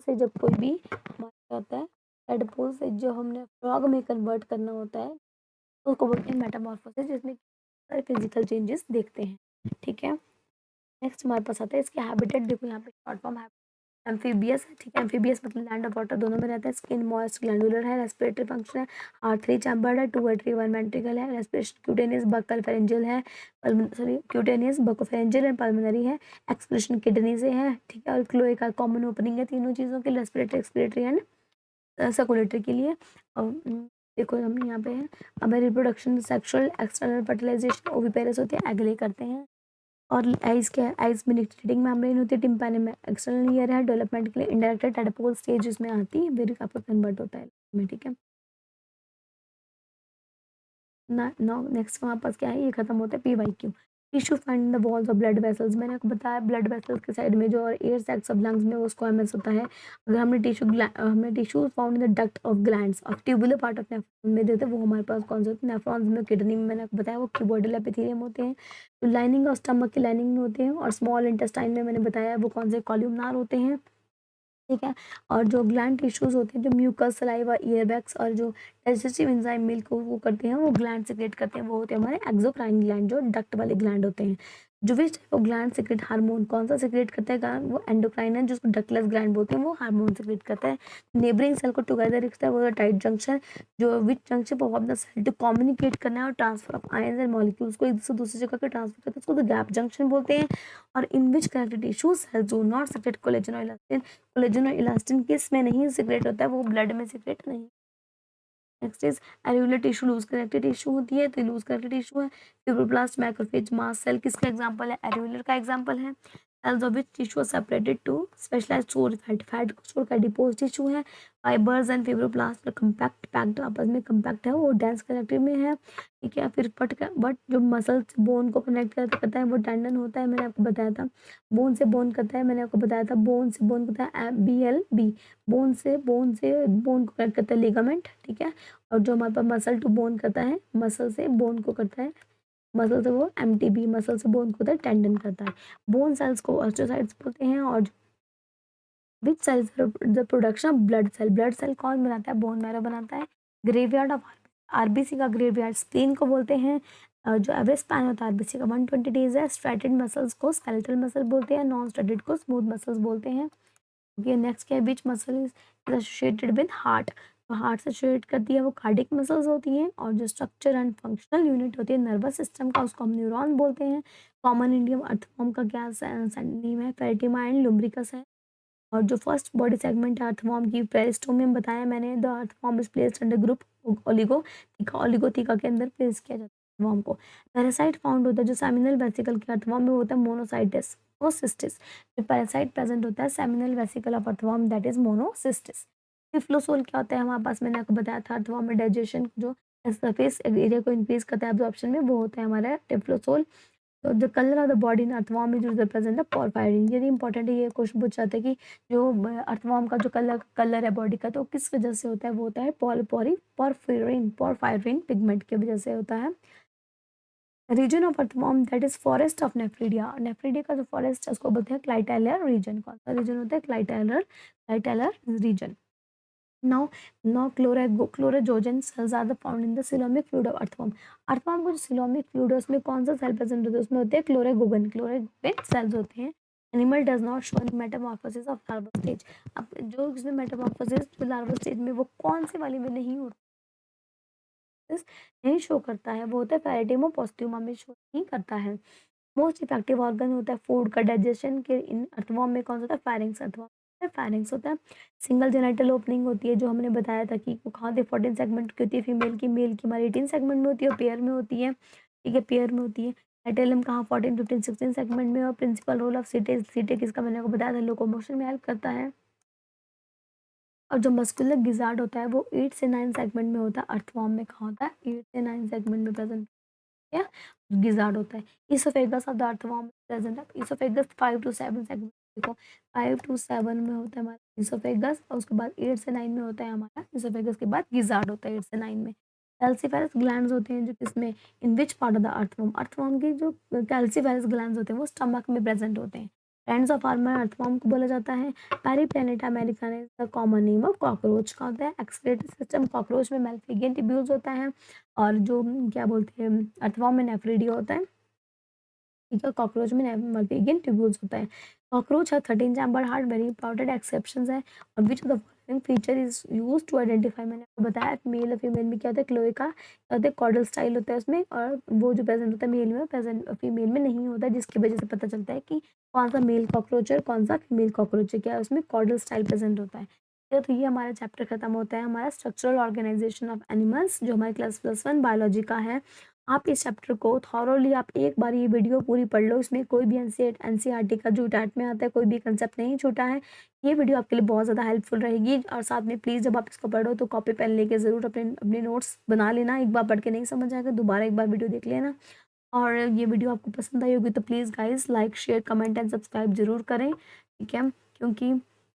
से जब कोई भी हमारा क्या होता है, टेडपोल से जो हमने फ्रॉग में कन्वर्ट करना होता है तो उसको बोलते हैं मेटामॉर्फोसिस, जिसमें सारे फिजिकल चेंजेस देखते हैं, ठीक है। नेक्स्ट हमारे पास आता है इसके हैबिटेट। देखो यहाँ पे शॉर्ट फॉर्म है एम्फीबियस है, ठीक है। एम्फीबियस मतलब लैंड और वाटर दोनों में रहता है। स्किन मॉइस्ट ग्लैंडुलर है। रेस्पिरेटरी फंक्शन है, हार्ट 3 चैम्बर्ड है, 2 एट्री 1 वेंट्रिकल है। रेस्पिरेशन क्यूटेनियस बकल फेरेंजियल है, sorry cutaneous buccopharyngeal and pulmonary है। एक्सक्रीशन किडनी से है, ठीक है। और क्लोए का कॉमन ओपनिंग है तीनों चीज़ों के, रेस्पिरेटरी एक्सपिरेटरी एंड सर्कुलेटरी के लिए। और देखो हम यहाँ पे है, अब reproduction sexual external fertilisation oviparous होते हैं, एग ले करते हैं। और आइज क्या है, आइज में निक्टेटिंग मेम्ब्रेन होती है, टिम्पैनी में एक्सटर्नल ईयर है। डेवलपमेंट के लिए इंडायरेक्ट टेडपोल स्टेज इसमें आती है, फिर आपका कन्वर्ट होता है में, ठीक है ना। नाउ नेक्स्ट हमारे पास क्या है, ये खत्म होता है PYQ। Tissue find in the walls of blood vessels. मैंने आपको बताया ब्लड वेसल्स के साइड में जो और एयर सैक्स ऑफ लंग्स में वो स्क्वामस होता है। अगर हमने tissue found in the duct of glands of tubular part of nephron में देते हैं, वो हमारे पास कौन से होते हैं, नेफ्रॉन्स में, किडनी में मैंने आपको बताया वो क्यूबोइडल एपिथेलियम होते हैं। तो लाइनिंग ऑफ स्टमक की लाइनिंग में होते हैं। और स्मॉल इंटेस्टाइन में मैंने बताया वो कौन से, कॉल्यूमनार होते हैं, ठीक है। और जो ग्लैंड टिश्यूज होते हैं, जो म्यूकस सलाइवा ईयर बैग्स और जो डाइजेस्टिव एंजाइम मिल्क को वो करते हैं, वो ग्लैंड सेक्रेट करते हैं, वो होते हैं हमारे एक्सोक्राइन ग्लैंड, जो डक्ट वाले ग्लैंड होते हैं। जो which type of gland secrete hormone, कौन सा सेक्रेट करता है ग्लैंड, वो एंडोक्राइन है, जिसको डक्टलेस ग्लैंड बोलते हैं, वो हार्मोन सेक्रेट करता है। नेबरिंग सेल को टुगेदर रखता है, वो टाइट जंक्शन, जो विच जंक्शन पर अपना सेल टू कम्युनिकेट करना है और transfer of ions and molecules को एक से दूसरी जगह पे ट्रांसफर करते हैं, उसको तो गैप जंक्शन बोलते हैं। और in which connected tissue cells do not secrete collagen और इलास्टिन। कोलेजन और इलास्टिन किस में नहीं सिक्रेट होता है, वो ब्लड में सिक्रेट नहीं। Next is areolar tissue, loose connected tissue होती है, तो लूज कनेक्टेड टिश्यू है। फिब्रोब्लास्ट, मैक्रोफेज, मास्ट सेल किसका एग्जांपल है, एल्यूलर का एग्जांपल है। Cells of which tissue separated to specialised store fat, fat को स्टोर का डिपोज टिश्यू है। Fibres and fibroblast compact packed, आपस में कंपैक्ट है, वो डेंस कनेक्टिव में है, ठीक है। फिर बट जो मसल बोन को कनेक्ट करता है वो टेंडन होता है, मैंने आपको बताया था। बोन से बोन करता है, मैंने आपको बताया था, बोन से बोन करता है BLB। बोन से बोन को कनेक्ट करता है लिगामेंट, ठीक है। और जो हमारे पास मसल टू बोन करता है, मसल से बोन को करता है, मसल से वो MTB, मसल से बोन को होता है टेंडन करता है। बोन सेल्स को ऑस्टियोसाइट्स बोलते हैं। और which cells the production of blood cell, blood cell कौन बनाता है, बोन मैरो बनाता है। ग्रेवयार्ड ऑफ RBC का ग्रेवयार्ड स्प्लीन को बोलते हैं। जो एवरेज स्पैन होता है RBC का 120 डेज है। स्ट्रेटेड मसल्स को स्केलेटल मसल बोलते हैं, नॉन स्ट्रेटेड को स्मूथ मसल्स बोलते हैं। ओके नेक्स्ट क्या है, which muscle is associated with heart. तो हार्ट से एसोसिएट करती है वो कार्डिक मसल्स होती हैं। और जो स्ट्रक्चर एंड फंक्शनल यूनिट होती है नर्वस सिस्टम का, उसको हम न्यूरॉन बोलते हैं। कॉमन इंडियम अर्थवॉर्म का क्या नेम है, फेरेटिमा एंड लुम्ब्रिकस है। और जो फर्स्ट बॉडी सेगमेंट है अर्थवॉर्म की, पेरिस्टोमियम बताया मैंने, the earthworm is placed under group Oligochaeta, Oligochaeta के अंदर प्लेस किया जाता है अर्थवॉर्म को। पैरासाइट फाउंड होता है जो सेमिनल वेसिकल के अर्थवॉर्म में होता है, मोनोसाइटिस और सिस्टिस। जो पैरासाइट प्रेजेंट होता है seminal vesicle of earthworm, that is Monocystis. Typhlosole क्या होता है हमारे पास, मैंने आपको बताया था अर्थवॉर्म में डाइजेशन जो सरफेस एरिया को इंक्रीज करता है एब्जॉर्प्शन में, वो होता है हमारा टिफ्लोसोल। तो the colour of the body in earthworm is represent the porphyrin. ये इंपॉर्टेंट है, ये क्वेश्चन पूछ जाता है कि जो अर्थवॉर्म का जो कलर है बॉडी का, तो किस वजह से होता है, वो होता है पोरफायरिन पिगमेंट की वजह से होता है। Region of earthworm that is forest of nephridia, nephridia का जो फॉरेस्ट है उसको बोलते हैं क्लाइटेलर रीजन। कौन सा रीजन होता है, clitellar region. Now, now chlorozoan cells are the found in the coelomic fluid of earthworm. earthworm को जो coelomic fluid है उसमें कौन सा सेल प्रेजेंट होता है, उसमें होते हैं क्लोरेगोगन सेल्स होते हैं। Animal does not show in Metamorphosis of larva stage. अब जो इसमें मेटामॉर्फोसिस जो लार्वा स्टेज में वो कौन से वाले में नहीं होता, नहीं शो करता है, वो होता है फेरेटिम और पोस्ट्यूमा में शो नहीं करता है। मोस्ट इफेक्टिव ऑर्गन होता है फूड का डाइजेशन के, इन अर्थवॉर्म में कौन सा होता है, फायरिंग्स अर्थवॉर्म फायरिंग्स होता है। सिंगल जेनिटल ओपनिंग होती है, जो हमने बताया था कि वो कहाँ होती है, 14 सेगमेंट की होती है फीमेल की, मेल की हमारी 18 सेगमेंट में होती है और पेयर में होती है, ठीक है, पेयर में होती है। एटेलम कहाँ 14 15 16 सेगमेंट में। और प्रिंसिपल रोल ऑफ सीटे किसका, मैंने आपको बताया था, लोकोमोशन में हेल्प करता है। और जो मस्कुलर गिजार्ड होता है वो 8 से 9 सेगमेंट में होता है, अर्थवॉर्म में कहाँ होता है, 8 से 9 सेगमेंट में प्रेजेंट क्या गिजार्ड होता है। Oesophagus of the earthworm present है, इसोफेगस 5 to 7 सेगमेंट देखो 5 टू 7 में होता है हमारा ईसोफेगस और उसके बाद 8 से 9 में होता है हमारा ईसोफेगस के बाद गिज़ार्ड होता है 8 से 9 में। कैल्सिफेरस ग्लैंड्स होते हैं जो किसमें in which part of the earthworm, earthworm की जो कैल्सिफेरस ग्लैंड्स होते हैं वो स्टमक में प्रेजेंट होते हैं। फ्रेंड्स ऑफ आर्मर अर्थवर्म को बोला जाता है। Periplaneta americana the common name of cockroach का होता है। एक्सक्रीटरी सिस्टम कॉकरोच में मेल्फिगियन ट्यूब्यूल्स होता है और जो क्या बोलते हैं अर्थवर्म में नेफ्रिडिया होता है। ठीक है, कॉकरोच में मल्टीगन ट्यूब्यूल्स होता है। कॉकरोच है 13 chamber heart, very important exceptions है। और which of the following feature is used to identify, मैंने आपको बताया मेल और फीमेल में क्या होता है, क्लोए का होता है कॉर्डल स्टाइल होता है उसमें, और वो जो प्रेजेंट होता है मेल में प्रेजेंट फीमेल में नहीं होता है, जिसकी वजह से पता चलता है कि कौन सा मेल कॉकरोच है और कौन सा फीमेल कॉकरोच है, क्या है उसमें कॉर्डल स्टाइल प्रेजेंट होता है। तो ये हमारा चैप्टर खत्म होता है, हमारा स्ट्रक्चरल ऑर्गेनाइजेशन ऑफ एनिमल्स जो हमारे क्लास +1 बायोलॉजी का है। आप इस चैप्टर को थॉरोली आप एक बार ये वीडियो पूरी पढ़ लो, इसमें कोई भी एनसीईआरटी का जो टैट में आता है कोई भी कंसेप्ट नहीं छूटा है। ये वीडियो आपके लिए बहुत ज़्यादा हेल्पफुल रहेगी और साथ में प्लीज़ जब आप इसको पढ़ो तो कॉपी पेन लेके ज़रूर अपने अपने नोट्स बना लेना। एक बार पढ़ के नहीं समझ आएगा दोबारा एक बार वीडियो देख लेना। और ये वीडियो आपको पसंद आई होगी तो please guys like share comment and subscribe ज़रूर करें, ठीक है? क्योंकि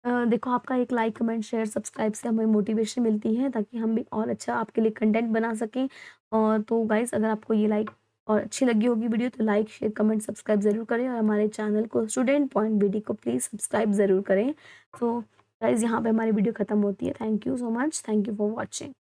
देखो आपका एक लाइक कमेंट शेयर सब्सक्राइब से हमें मोटिवेशन मिलती है ताकि हम भी और अच्छा आपके लिए कंटेंट बना सकें। और तो गाइस अगर आपको ये लाइक और अच्छी लगी होगी वीडियो तो लाइक शेयर कमेंट सब्सक्राइब ज़रूर करें और हमारे चैनल को स्टूडेंट पॉइंट बीडी को प्लीज़ सब्सक्राइब ज़रूर करें। तो गाइस यहाँ पे हमारी वीडियो ख़त्म होती है। Thank you so much, thank you for watching.